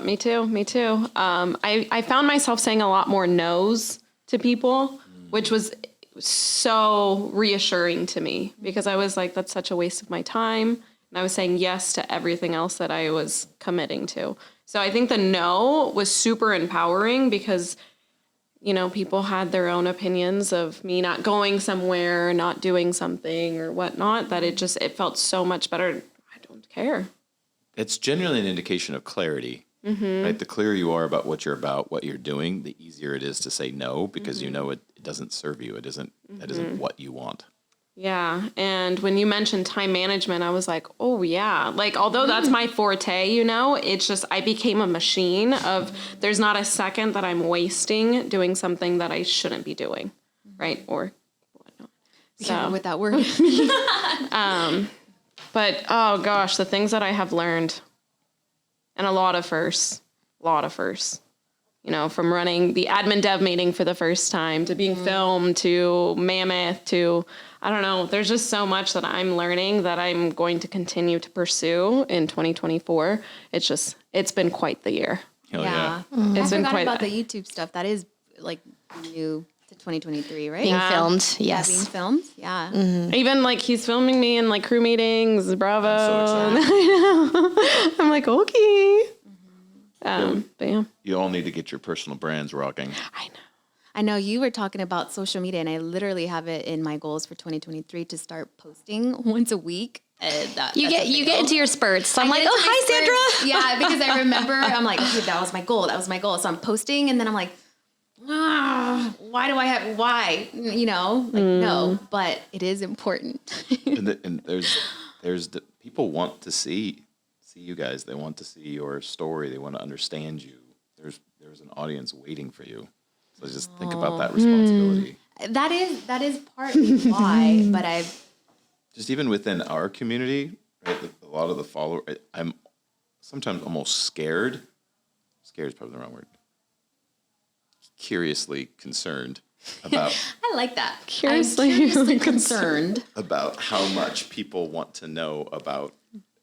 me too. I found myself saying a lot more no's to people, which was so reassuring to me because I was like, that's such a waste of my time. And I was saying yes to everything else that I was committing to. So I think the no was super empowering because, you know, people had their own opinions of me not going somewhere, not doing something or whatnot, that it felt so much better. I don't care. It's generally an indication of clarity, right? The clearer you are about, what you're doing, the easier it is to say no because you know it doesnn't serve you. That isn't what you want. Yeah. And when you mentioned time management, I was like, oh, yeah. Like, although that's my forte, you know, it's just I became a machine of there's not a second that I'm wasting doing something that I shouldn't be doing. Right. Or whatnot. Be careful with that word. But, oh, gosh, the things that I have learned and a lot of firsts. You know, from running the admin dev meeting for the first time to being filmed to Mammoth to, I don't know, there's just so much that I'm learning that I'm going to continue to pursue in 2024. It's been quite the year. Hell yeah. It's I been forgot quite about the YouTube stuff. That is like new to 2023, right? Being filmed. Yeah, Yes. being filmed. Yeah. Even like he's filming me in like crew meetings, Bravo. I'm so excited. I'm like, okay. But yeah, You all need to get your personal brands rocking. I know. I know you were talking about social media, and I literally have it in my goals for 2023 to start posting once a week. You get into your spurts. So I'm like, get oh, into my hi, spurts. Yeah, because I remember I'm like, okay, that was my goal. So I'm posting, and then I'm like, why? You know, like no, but it is important. and there's the people want to see you guys. They want to see your story. They want to understand you. There's an audience waiting for you. So just think about that responsibility. that is partly why, but I've Just even within our community, right? A lot of the followers, I'm sometimes almost scared. Scared is probably the wrong word. Curiously concerned about I like that. Curiously I'm curiously concerned. about how much people want to know about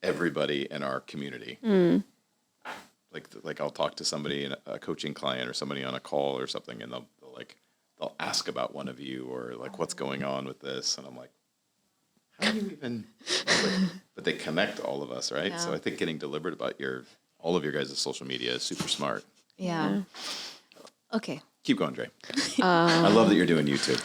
everybody in our community. Like I'll talk to somebody in a coaching client or somebody on a call or something, and they'll ask about one of you or like what's going on with this, and I'm like, how do you even? But they connect all of us, right? Yeah. So I think getting deliberate about all of your guys' social media is super smart. Yeah. Okay. Keep going, Dre. I love that you're doing YouTube.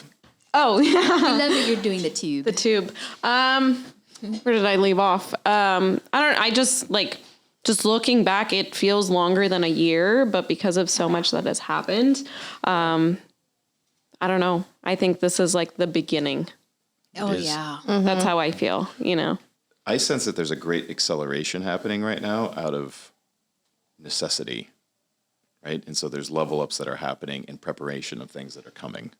Oh, yeah. I love that you're doing the tube. The tube. Where did I leave off? I just looking back, it feels longer than a year, but because of so much that has happened, I don't know. I think this is like the beginning. Oh is. yeah. That's how I feel, you know. I sense that there's a great acceleration happening right now out of necessity, right? And so there's level ups that are happening in preparation of things that are coming.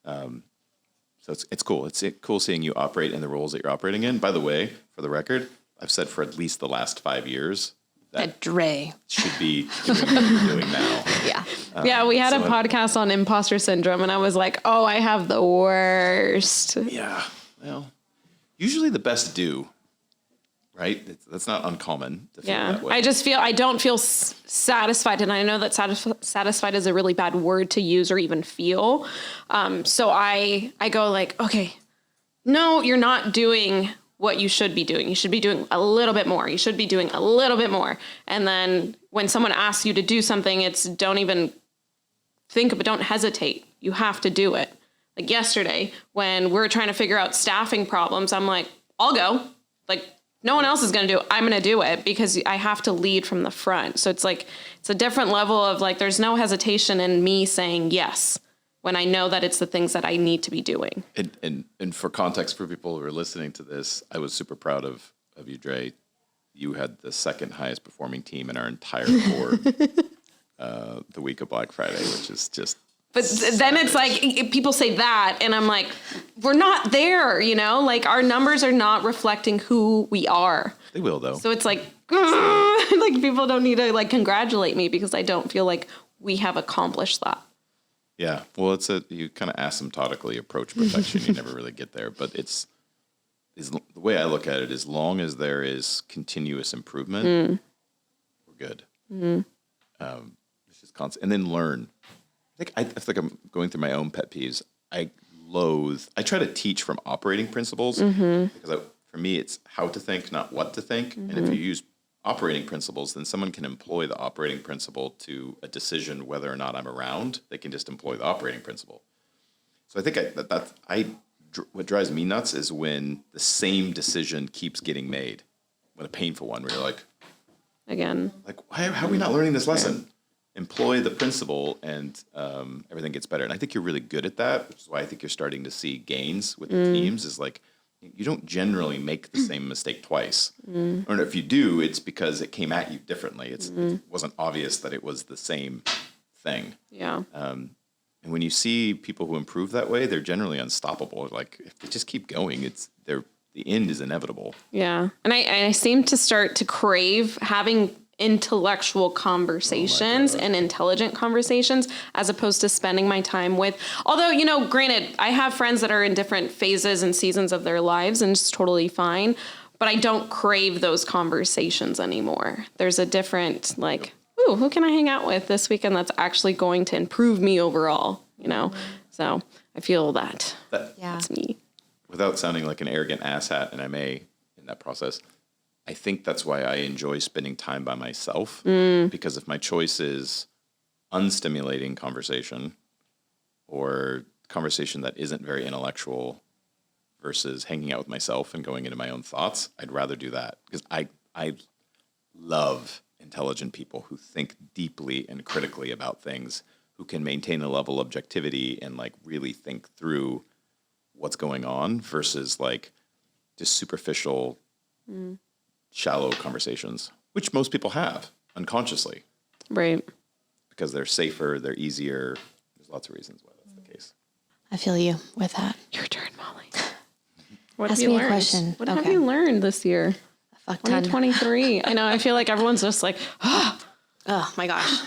So it's cool. It's cool seeing you operate in the roles that you're operating in. By the way, for the record, I've said for at least the last 5 years that Dre. should be doing what you're doing now. Yeah. Yeah, we had a so- podcast on imposter syndrome, and I was like, oh, I have the worst. Yeah. Well, usually the best do, right? That's not uncommon to feel Yeah, that way. I don't feel satisfied, and I know that satisfied is a really bad word to use or even feel. So I go like, okay, no, you're not doing what you should be doing. You should be doing a little bit more. You should be doing a little bit more. And then when someone asks you to do something, it's don't even think of it. Don't hesitate. You have to do it. Like yesterday, when we're trying to figure out staffing problems, I'm like, I'll go. Like, no one else is going to do it. I'm going to do it because I have to lead from the front. So it's like, it's a different level of like, there's no hesitation in me saying yes when I know that it's the things that I need to be doing. And for context, for people who are listening to this, I was super proud of you, Dre. You had the second highest performing team in our entire board the week of Black Friday, which is just But then it's like people say that, and I'm like, we're not there, you know? Like our numbers are not reflecting who we are. They will though. So it's like, like people don't need to like congratulate me because I don't feel like we have accomplished that. Yeah. Well, you kind of asymptotically approach perfection. You never really get there, but the way I look at it, as long as there is continuous improvement, we're good. It's just constant, and then learn. I think I'm going through my own pet peeves. I try to teach from operating principles because for me, it's how to think, not what to think. And if you use operating principles, then someone can employ the operating principle to a decision whether or not I'm around. They can just employ the operating principle. So I think what drives me nuts is when the same decision keeps getting made, when a painful one, where you're like, Again. like how are we not learning this lesson? Employ the principle, and everything gets better. And I think you're really good at that, which is why I think you're starting to see gains with the teams. Is like you don't generally make the same mistake twice, or if you do, it's because it came at you differently. It wasn't obvious that it was the same thing. Yeah. And when you see people who improve that way, they're generally unstoppable. Like if they just keep going, the end is inevitable. Yeah. And I seem to start to crave having intellectual conversations and intelligent conversations as opposed to spending my time with, although, you know, granted, I have friends that are in different phases and seasons of their lives and it's totally fine, but I don't crave those conversations anymore. There's a different like, ooh, who can I hang out with this weekend that's actually going to improve me overall, you know? So I feel that's me. Without sounding like an arrogant asshat, and I may in that process, I think that's why I enjoy spending time by myself, because if my choice is unstimulating conversation or conversation that isn't very intellectual versus hanging out with myself and going into my own thoughts, I'd rather do that because I love intelligent people who think deeply and critically about things, who can maintain a level of objectivity and like really think through what's going on versus like just superficial shallow conversations, which most people have unconsciously. Right. Because they're safer, they're easier. There's lots of reasons why that's the case. I feel you with that. Your turn, Molly. What Ask have you me a learned? question. What have Okay. you learned this year? A fuck ton. 2023. I know. I feel like everyone's just like, Oh my gosh.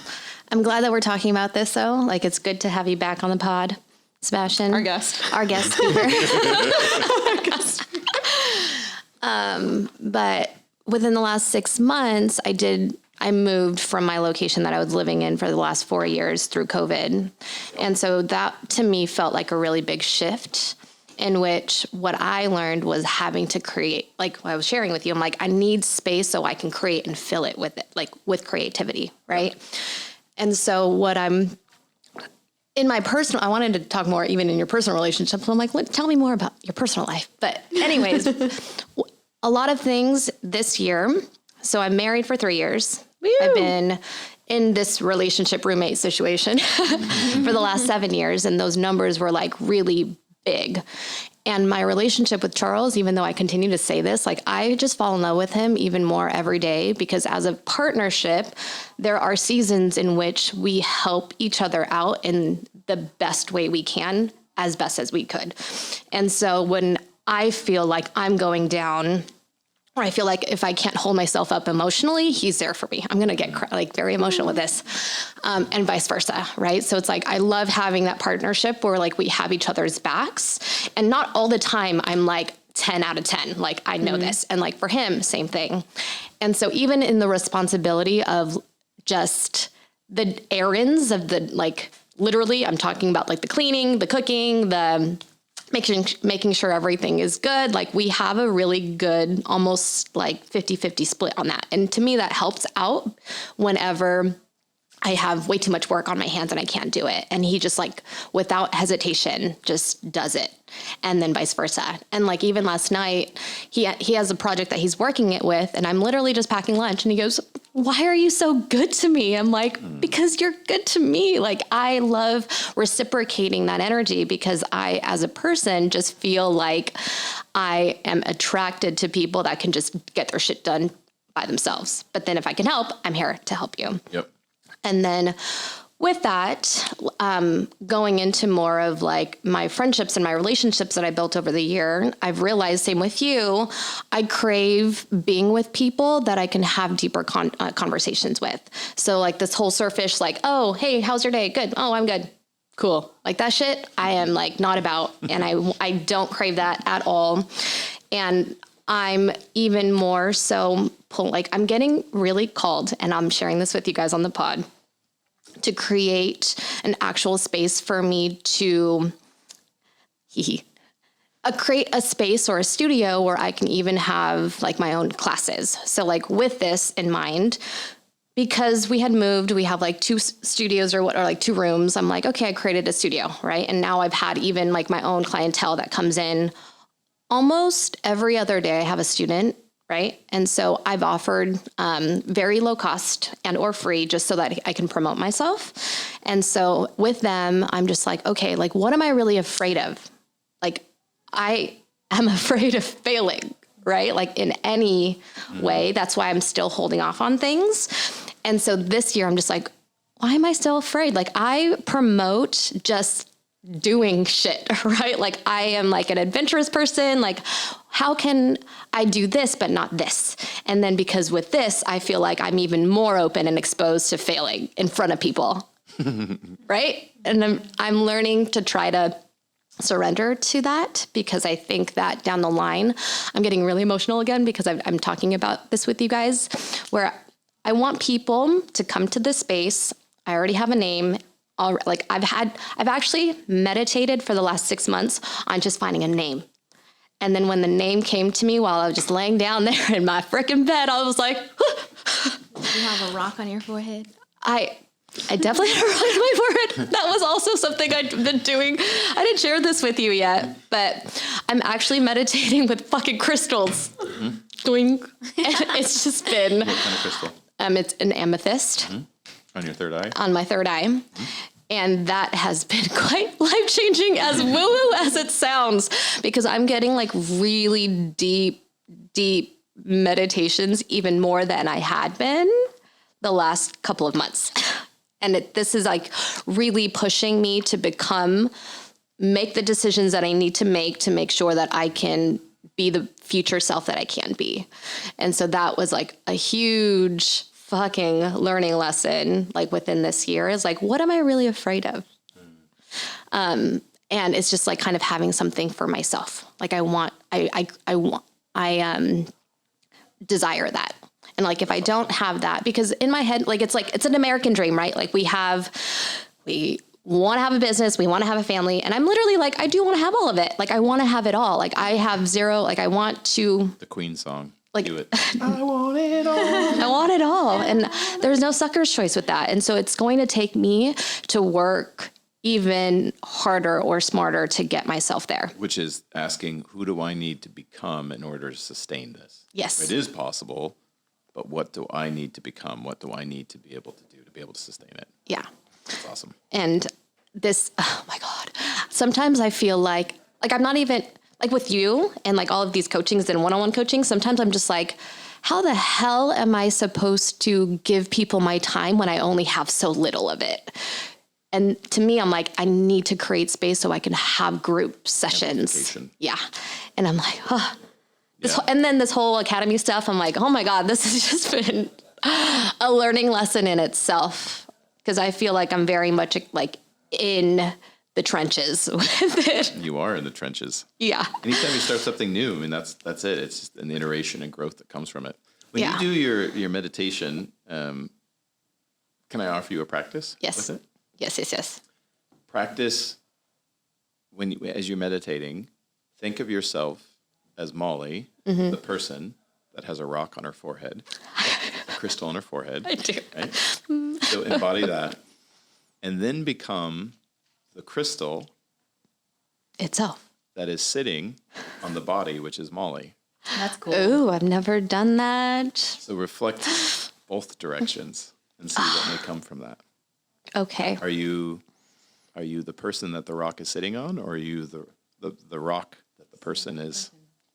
I'm glad that we're talking about this though. Like it's good to have you back on the pod, Sebastian. our guest. Our guest speaker. But within the last 6 months, I moved from my location that I was living in for the last 4 years through COVID. And so that to me felt like a really big shift in which what I learned was having to create, like what I was sharing with you. I'm like, I need space so I can create and fill it with creativity. Right. And so what I'm in my personal, I wanted to talk more even in your personal relationships. So I'm like, tell me more about your personal life. But anyways, a lot of things this year. So I'm married for 3 years. Woo. I've been in this relationship roommate situation for the last 7 years. And those numbers were like really big. And my relationship with Charles, even though I continue to say this, like I just fall in love with him even more every day because as a partnership, there are seasons in which we help each other out in the best way we can, as best as we could. And so when I feel like I'm going down, or I feel like if I can't hold myself up emotionally, he's there for me. I'm going to get like very emotional with this, and vice versa. Right. So it's like, I love having that partnership where like we have each other's backs, and not all the time I'm like 10 out of 10. Like I know this. And like for him, same thing. And so even in the responsibility of just the errands of the, like, literally I'm talking about like the cleaning, the cooking, the making sure everything is good. Like we have a really good, almost like 50-50 split on that. And to me, that helps out whenever I have way too much work on my hands and I can't do it. And he just like, without hesitation, just does it. And then vice versa. And like, even last night, he has a project that he's working it with, and I'm literally just packing lunch and he goes, "Why are you so good to me?" I'm like, "Because you're good to me." Like I love reciprocating that energy because I, as a person, just feel like I am attracted to people that can just get their shit done by themselves. But then if I can help, I'm here to help you. Yep. And then with that, going into more of like my friendships and my relationships that I built over the year, I've realized, same with you, I crave being with people that I can have deeper conversations with. So like this whole surface, like, oh, hey, how's your day? Good. Oh, I'm good. Cool. Like that shit, I am like not about, and I don't crave that at all. And I'm even more so like I'm getting really called, and I'm sharing this with you guys on the pod, to create an actual space for me to create a space or a studio where I can even have like my own classes. So like with this in mind, because we had moved, we have like 2 studios or like 2 rooms. I'm like, okay, I created a studio, right? And now I've had even like my own clientele that comes in almost every other day. I have a student, right? And so I've offered very low cost and or free just so that I can promote myself. And so with them, I'm just like, okay, like what am I really afraid of? Like I am afraid of failing, right? Like in any way. That's why I'm still holding off on things. And so this year I'm just like, why am I still afraid? Like I promote just doing shit, right? Like I am like an adventurous person. Like how can I do this, but not this? And then because with this, I feel like I'm even more open and exposed to failing in front of people, right? And I'm learning to try to surrender to that, because I think that down the line, I'm getting really emotional again because I'm talking about this with you guys, where I want people to come to this space. I already have a name. Like I've actually meditated for the last 6 months on just finding a name. And then when the name came to me while I was just laying down there in my freaking bed, I was like, You have a rock on your forehead? I definitely had a rock on my forehead. That was also something I'd been doing. I didn't share this with you yet, but I'm actually meditating with fucking crystals. Doing, it's just been. What kind of crystal? It's an amethyst. On your third eye? On my third eye. And that has been quite life-changing, as woo-woo as it sounds, because I'm getting like really deep meditations, even more than I had been the last couple of months. And this is like really pushing me to make the decisions that I need to make sure that I can be the future self that I can be. And so that was like a huge fucking learning lesson, like within this year, is like, what am I really afraid of? And it's just like kind of having something for myself. Like I desire that. And like, if I don't have that, because in my head, like, it's an American dream, right? Like we want to have a business, we want to have a family. And I'm literally like, I do want to have all of it. Like I want to have it all. Like I have zero, like I want to. The Queen song. Like, do it. I want it all. I want it all. And there's no sucker's choice with that. And so it's going to take me to work even harder or smarter to get myself there. Which is asking, who do I need to become in order to sustain this? Yes. It is possible, but what do I need to become? What do I need to be able to do to be able to sustain it? Yeah. That's awesome. And this, oh my God, sometimes I feel like I'm not even, like with you and like all of these coachings and one-on-one coaching, sometimes I'm just like, how the hell am I supposed to give people my time when I only have so little of it? And to me, I'm like, I need to create space so I can have group sessions. Yeah. And I'm like, oh. And then this whole academy stuff, I'm like, oh my God, this has just been a learning lesson in itself. Because I feel like I'm very much like in the trenches with it. You are in the trenches. Yeah. Anytime you start something new, I mean, that's it. It's just an iteration and growth that comes from it. When you do your meditation, can I offer you a practice with it? Yes. Practice as you're meditating, think of yourself as Molly, the person that has a rock on her forehead, a crystal on her forehead. I do. Right? So embody that, and then become the crystal itself that is sitting on the body, which is Molly. That's cool. Ooh, I've never done that. So reflect both directions and see what may come from that. Okay. Are you the person that the rock is sitting on, or are you the rock that the person is?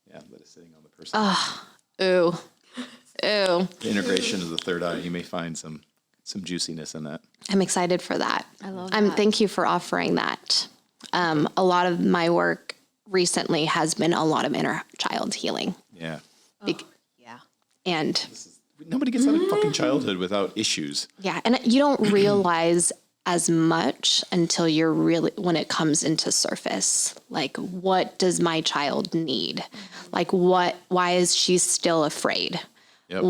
Yeah, that is sitting on the person. Ooh. The integration of the third eye. You may find some some juiciness in that. I'm excited for that. I love Thank you for offering that. A lot of my work recently has been a lot of inner child healing. Yeah. Yeah. And Nobody gets out of fucking childhood without issues. yeah, and you don't realize as much until you're really, when it comes into surface, like, what does my child need? Like, why is she still afraid? Yep.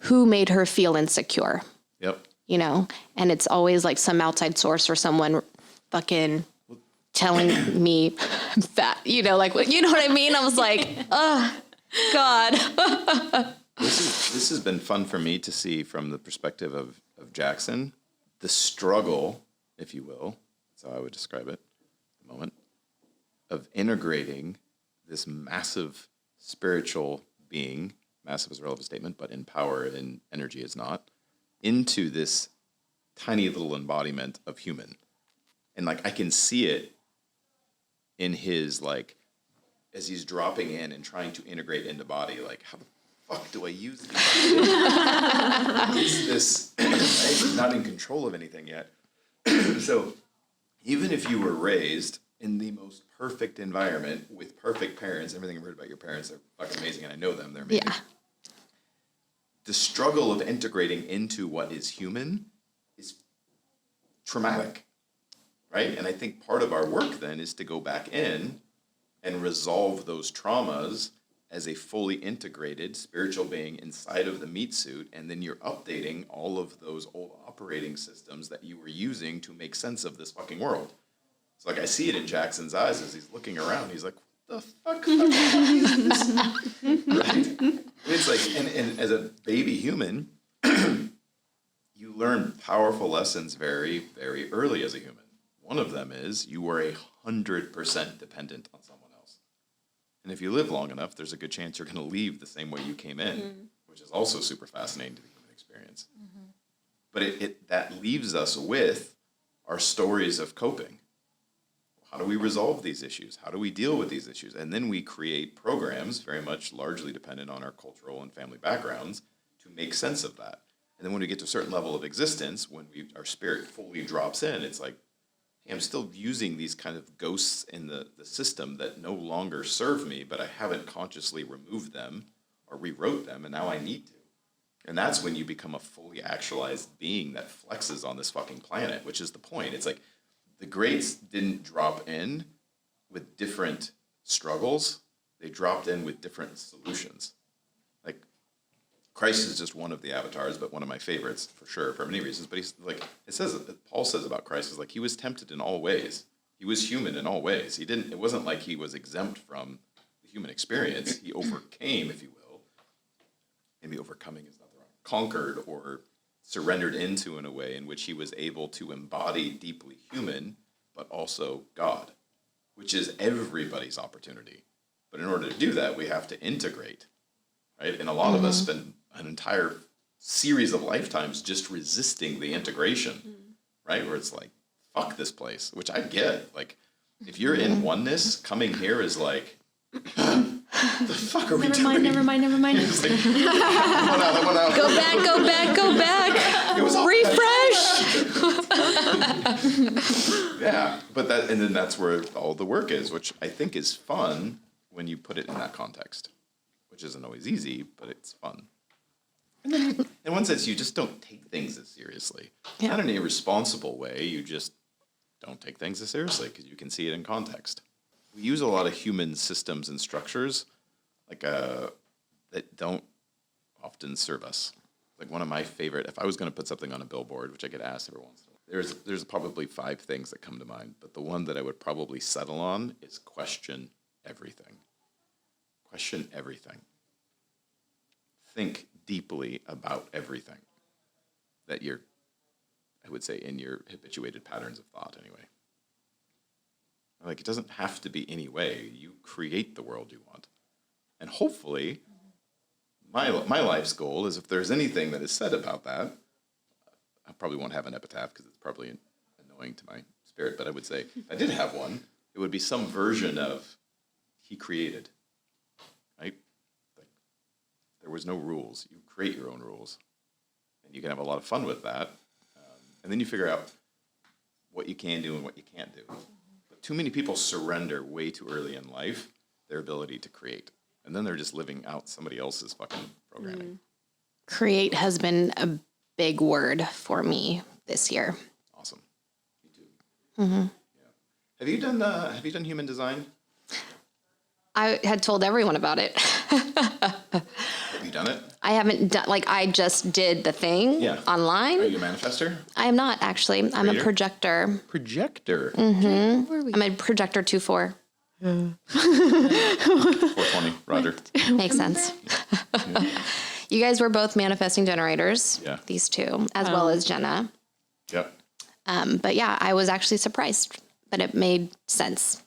Who made her feel insecure? Yep. You know, and it's always like some outside source or someone fucking telling me that, you know, like, you know what I mean? I was like, oh God. This has been fun for me to see from the perspective of Jackson, the struggle, if you will, that's how I would describe it at the moment, of integrating this massive spiritual being, massive is a relative statement, but in power and energy is not, into this tiny little embodiment of human. And like, I can see it in his, like, as he's dropping in and trying to integrate into body, like, how the fuck do I use these? Is this, I'm not in control of anything yet. So even if you were raised in the most perfect environment with perfect parents, everything I've heard about your parents are fucking amazing, and I know them, they're amazing. Yeah. The struggle of integrating into what is human is traumatic, right? And I think part of our work then is to go back in and resolve those traumas as a fully integrated spiritual being inside of the meat suit, and then you're updating all of those old operating systems that you were using to make sense of this fucking world. It's like, I see it in Jackson's eyes as he's looking around. He's like, what the fuck is this? Right? And it's like, and as a baby human, you learn powerful lessons very, very early as a human. One of them is you were 100% dependent on someone else. And if you live long enough, there's a good chance you're going to leave the same way you came in, which is also super fascinating to the human experience. But that leaves us with our stories of coping. How do we resolve these issues? How do we deal with these issues? And then we create programs, very much largely dependent on our cultural and family backgrounds, to make sense of that. And then when we get to a certain level of existence, when our spirit fully drops in, it's like, hey, I'm still using these kind of ghosts in the system that no longer serve me, but I haven't consciously removed them or rewrote them, and now I need to. And that's when you become a fully actualized being that flexes on this fucking planet, which is the point. It's like, the greats didn't drop in with different struggles. They dropped in with different solutions. Like, Christ is just one of the avatars, but one of my favorites for sure, for many reasons. But he's like, Paul says about Christ is like, he was tempted in all ways. He was human in all ways. It wasn't like he was exempt from the human experience. He overcame, if you will. Maybe overcoming is not the wrong. Conquered or surrendered into in a way in which he was able to embody deeply human, but also God, which is everybody's opportunity. But in order to do that, we have to integrate, right? And a lot of us spend an entire series of lifetimes just resisting the integration, right? Where it's like, fuck this place, which I get. Like, if you're in oneness, coming here is like, the fuck are we doing? Never mind. It's like, that one out. Go back. It was all Refresh. Yeah, but then that's where all the work is, which I think is fun when you put it in that context, which isn't always easy, but it's fun. And then, in one sense, you just don't take things as seriously. Yeah. Not in an irresponsible way, you just don't take things as seriously because you can see it in context. We use a lot of human systems and structures like that don't often serve us. Like, one of my favorite, if I was going to put something on a billboard, which I get asked every once in a while, there's probably 5 things that come to mind, but the one that I would probably settle on is question everything. Question everything. Think deeply about everything that you're, I would say, in your habituated patterns of thought anyway. Like, it doesn't have to be any way. You create the world you want. And hopefully, my life's goal is, if there's anything that is said about that, I probably won't have an epitaph because it's probably annoying to my spirit, but I would say, if I did have one, it would be some version of he created, right? Like, there was no rules. You create your own rules. and you can have a lot of fun with that. And then you figure out what you can do and what you can't do. But too many people surrender way too early in life their ability to create. And then they're just living out somebody else's fucking programming. Create has been a big word for me this year. Awesome. Me too. Yeah. Have you done human design? I had told everyone about it. Have you done it? I haven't done, like, I just did the thing online. Are you a manifester? I am not, actually. I'm a Creator? projector. Projector. I'm a projector 2-4. 420. Roger. Makes sense. You guys were both manifesting generators. Yeah. These two, as well as Jenna. Yep. But yeah, I was actually surprised, but it made sense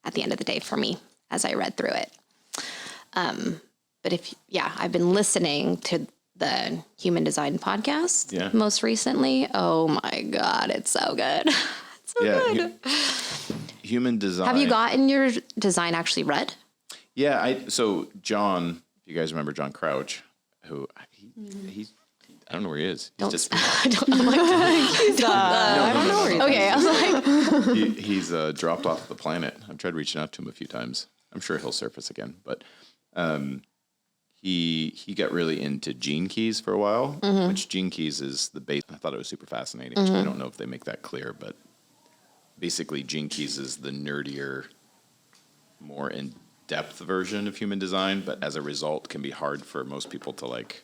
at the end of the day for me as I read through it. But I've been listening to the Human Design podcast most recently. Oh my God, it's so good. It's so good. Human design. Have you gotten your design actually read? Yeah, so John, if you guys remember John Crouch, who he's I don't know where he is. He's just I don't know where he is. Okay, I was like, he's dropped off the planet. I've tried reaching out to him a few times. I'm sure he'll surface again, but he got really into gene keys for a while, which gene keys is the base. I thought it was super fascinating. I don't know if they make that clear, but basically gene keys is the nerdier, more in-depth version of human design, but as a result can be hard for most people to like,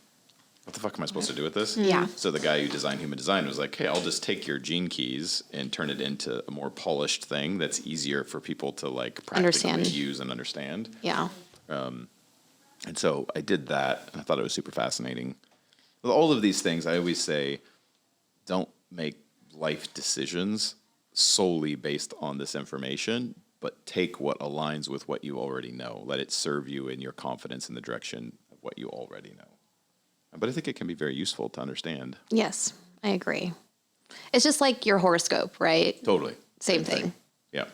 what the fuck am I supposed to do with this? Yeah. So the guy who designed human design was like, hey, I'll just take your gene keys and turn it into a more polished thing that's easier for people to like practically Understand. use and understand. yeah. And so I did that, and I thought it was super fascinating. With all of these things, I always say, don't make life decisions solely based on this information, but take what aligns with what you already know. Let it serve you in your confidence in the direction of what you already know. But I think it can be very useful to understand. Yes, I agree. It's just like your horoscope, right? Totally. Same thing. Yeah.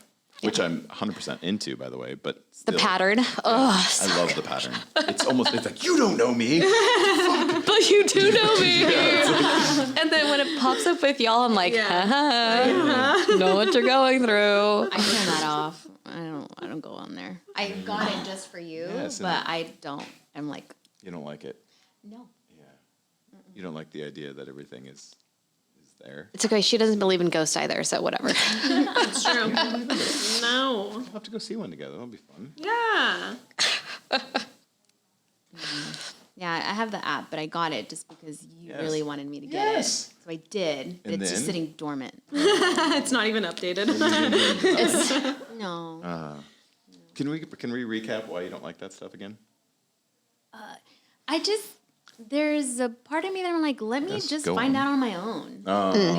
Which I'm 100% into, by the way, but The still, pattern. I love the pattern. It's like, you don't know me. But you do know me. And then when it pops up with y'all, I'm like, know what you're going through. I turn that off. I don't go on there. I got it just for you, Yes, but I don't. I'm like, You don't like it. no. Yeah. You don't like the idea that everything is there. It's okay. She doesn't believe in ghosts either, so whatever. It's true. No. We'll have to go see one together. That'll be fun. Yeah. Yeah, I have the app, but I got it just because you Yes. really wanted me to get Yes. it. So I did, but And it's just then? sitting dormant. It's not even updated. No. Can we recap why you don't like that stuff again? There's a part of me that I'm like, let me Yes, just go find on. out on my own.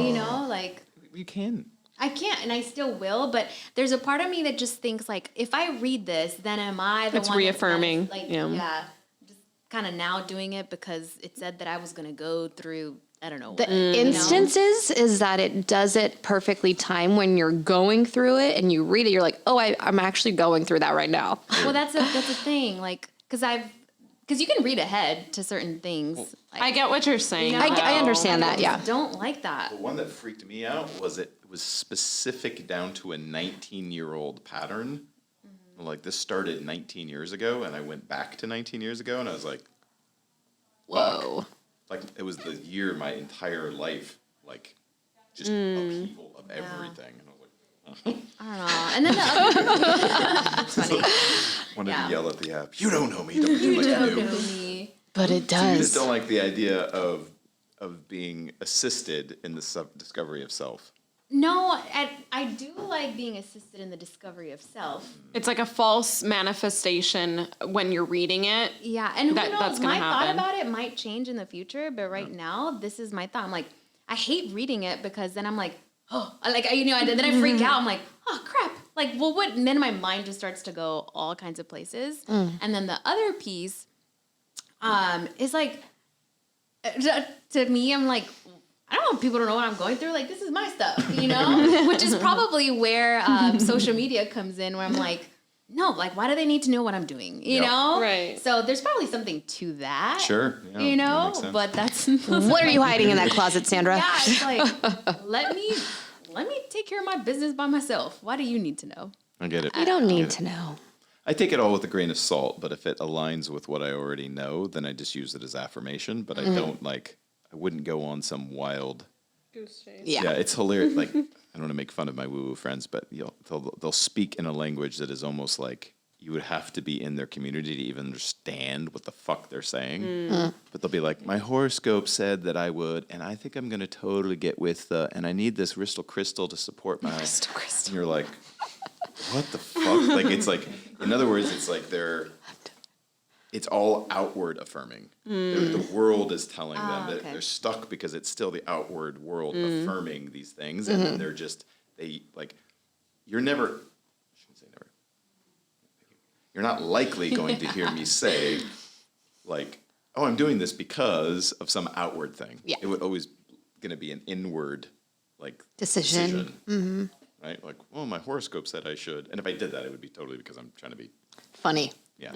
You know, like, You can. I can't, and I still will, but there's a part of me that just thinks, like, if I read this, then am I the It's one reaffirming, That's like, yeah. just kind of now doing it because it said that I was going to go through, I don't know. The what, you know? instances is that it does it perfectly timed when you're going through it and you read it. You're like, oh, I'm actually going through that right now. Well, that's a thing, like, because you can read ahead to certain things. Like, I get what you're saying. You know, I understand that, yeah. don't like that. The one that freaked me out was it was specific down to a 19-year-old pattern. Like, this started 19 years ago, and I went back to 19 years ago, and I was like, Whoa. like, it was the year my entire life, like, just upheaval of everything. And I was like, I don't know. And then the other it's funny. wanted Yeah. to yell at the app, you don't know me. Don't pretend like you do. Me. But it So you just does. don't like the idea of being assisted in the discovery of self. No, I do like being assisted in the discovery of self. It's like a false manifestation when you're reading it. Yeah, and who knows? That's gonna My thought happen. about it might change in the future, but right now, this is my thought. I'm like, I hate reading it because then I'm like, oh, then I freak out. I'm like, oh crap. Like, well, what? And then my mind just starts to go all kinds of places. And then the other piece, is like, to me, I'm like, I don't want people to know what I'm going through. Like, this is my stuff, you know? Which is probably where social media comes in, where I'm like, no, like, why do they need to know what I'm doing? You Yep. know? Right. So there's probably something to that. Sure. Yeah, You that know? makes sense. But that's What are you hiding in that closet, Sandra? Yeah, it's like, let me take care of my business by myself. Why do you need to know? I get it. You don't I need get to it. know. I take it all with a grain of salt, but if it aligns with what I already know, then I just use it as affirmation. But I don't I wouldn't go on some wild. Goose chase. Yeah. It's hilarious. Like, I don't want to make fun of my woo-woo friends, but they'll speak in a language that is almost like you would have to be in their community to even understand what the fuck they're saying. But they'll be like, my horoscope said that I would, and I think I'm going to totally get with and I need this crystal to support my... Crystal. And you're like, what the fuck? Like, it's like, in other words, it's like it's all outward affirming. The world is telling them that okay. they're stuck because it's still the outward world affirming these things. And then they're just, you're never, I shouldn't say never. You're not likely going to hear me say, like, oh, I'm doing this because of some outward thing. Yeah. It would always going to be an inward, like, Decision. Right? Like, well, my horoscope said I should. And if I did that, it would be totally because I'm trying to be, Funny. yeah.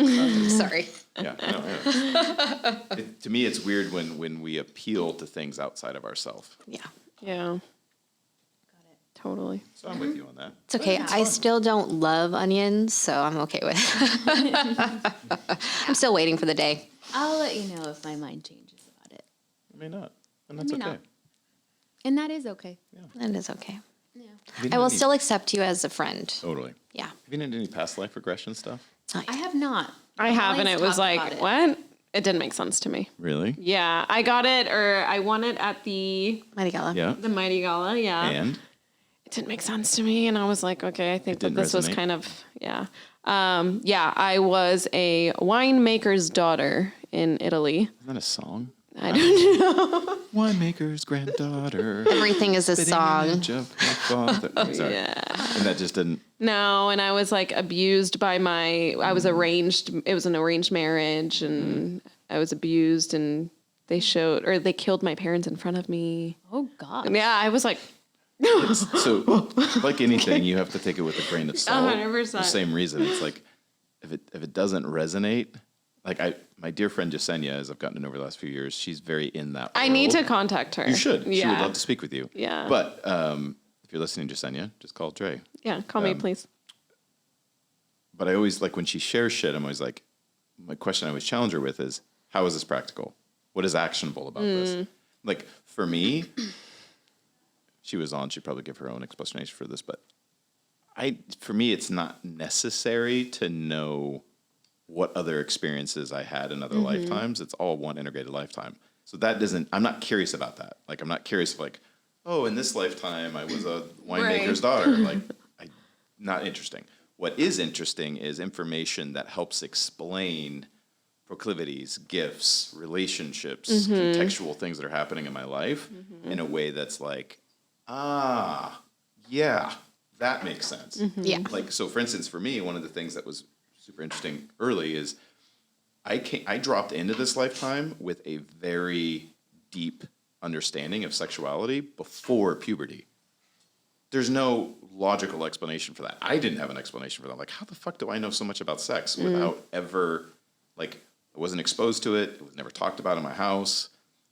Sorry. Yeah, no, yeah. To me, it's weird when we appeal to things outside of ourselves. Yeah. Yeah. Totally. So I'm with you on that. It's okay. I still don't love onions, so I'm okay with it. I'm still waiting for the day. I'll let you know if my mind changes about it. I may not, and that's may okay. not. And that is okay. It is okay. Yeah. Have you I will done any- still accept you as a friend. Totally. Yeah. Have you done any past life regression stuff? I have not. I have, and Molly's it was talked like, about it. what? It didn't make sense to me. Really? Yeah, I got it, or I won it at the Mighty Gala. Yeah. Mighty Gala. Yeah, And it didn't make sense to me, and I was like, okay, I think that didn't this was resonate? kind of yeah. I was a winemaker's daughter in Italy. isn't that a song? I don't know. Winemaker's granddaughter. Everything is a spitting song. image of my father. I'm sorry. Yeah. And that just didn't. No, and I was like abused by I was arranged. It was an arranged marriage, and I was abused, and they killed my parents in front of me. Oh God. And yeah, I was like, So, like anything, you have to take it with a grain of salt. 100%. For the same reason. It's like, if it doesn't resonate, like my dear friend Jasenia, as I've gotten to know over the last few years, she's very in that I need to world. contact her. You should. Yeah. She would love to speak with you. Yeah. But if you're listening, Jasenia, just call Dre. Yeah, call me, please. But I always, like, when she shares shit, I'm always like, my question I always challenge her with is, how is this practical? What is actionable about this? Like, for me, she was on, she'd probably give her own explanation for this, but for me, it's not necessary to know what other experiences I had in other lifetimes. It's all one integrated lifetime. So I'm not curious about that. Like, I'm not curious of like, oh, in this lifetime, I was a winemaker's daughter. Like, not interesting. What is interesting is information that helps explain proclivities, gifts, relationships, contextual things that are happening in my life in a way that's like, yeah, that makes sense. Yeah. Like, so for instance, for me, one of the things that was super interesting early is I dropped into this lifetime with a very deep understanding of sexuality before puberty. There's no logical explanation for that. I didn't have an explanation for that. Like, how the fuck do I know so much about sex without ever, like, I wasn't exposed to it. It was never talked about in my house.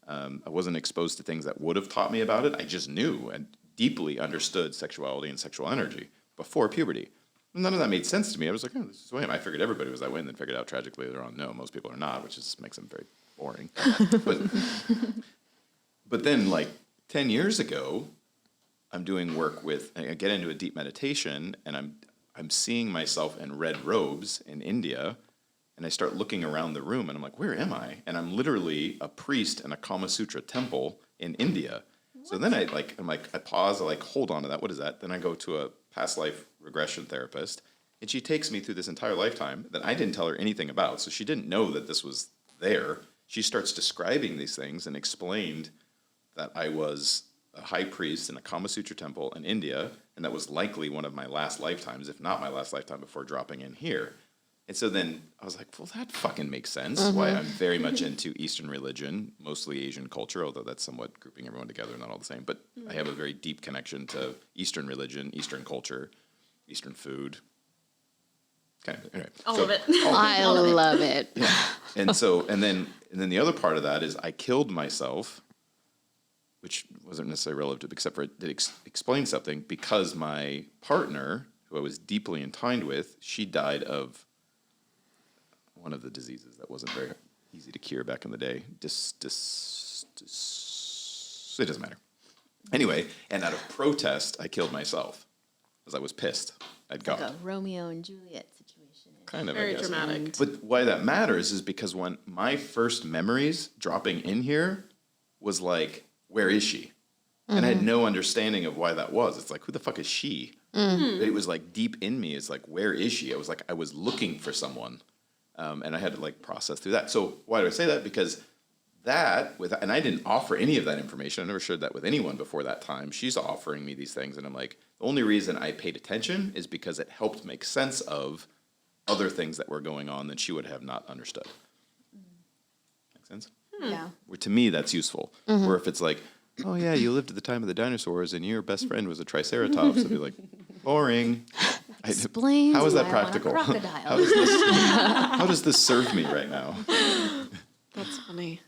I wasn't exposed to things that would have taught me about it. I just knew and deeply understood sexuality and sexual energy before puberty. None of that made sense to me. I was like, oh, this is who I am. I figured everybody was that way and then figured out tragically later on, no, most people are not, which just makes them very boring. But then, like, 10 years ago, I'm doing work with, I get into a deep meditation, and I'm seeing myself in red robes in India, and I start looking around the room, and I'm like, where am I? And I'm literally a priest in a Kama Sutra temple in India. So then I pause, I hold on to that. What is that? Then I go to a past life regression therapist, and she takes me through this entire lifetime that I didn't tell her anything about. So she didn't know that this was there. She starts describing these things and explained that I was a high priest in a Kama Sutra temple in India, and that was likely one of my last lifetimes, if not my last lifetime, before dropping in here. And so then I was like, well, that fucking makes sense. Why I'm very much into Eastern religion, mostly Asian culture, although that's somewhat grouping everyone together, not all the same. But I have a very deep connection to Eastern religion, Eastern culture, Eastern food. Kind of, anyway. All of it. I love it. And so, and then the other part of that is I killed myself, which wasn't necessarily relative, except for it did explain something, because my partner, who I was deeply entwined with, she died of one of the diseases that wasn't very easy to cure back in the day. It doesn't matter. Anyway, and out of protest, I killed myself because I was pissed at God. Like a Romeo and Juliet situation. Kind of, Very I guess. dramatic. But why that matters is because when my first memories dropping in here was like, where is she? And I had no understanding of why that was. It's like, who the fuck is she? It was like deep in me. It's like, where is she? I was looking for someone. And I had to like process through that. So why do I say that? Because and I didn't offer any of that information. I never shared that with anyone before that time. She's offering me these things. And I'm like, the only reason I paid attention is because it helped make sense of other things that were going on that she would have not understood. Make sense? Yeah. Where to me, that's useful. Where if it's like, oh yeah, you lived at the time of the dinosaurs and your best friend was a triceratops, I'd be like, boring. Explain How is that why I want a practical? crocodile. How does this serve me right now? That's funny.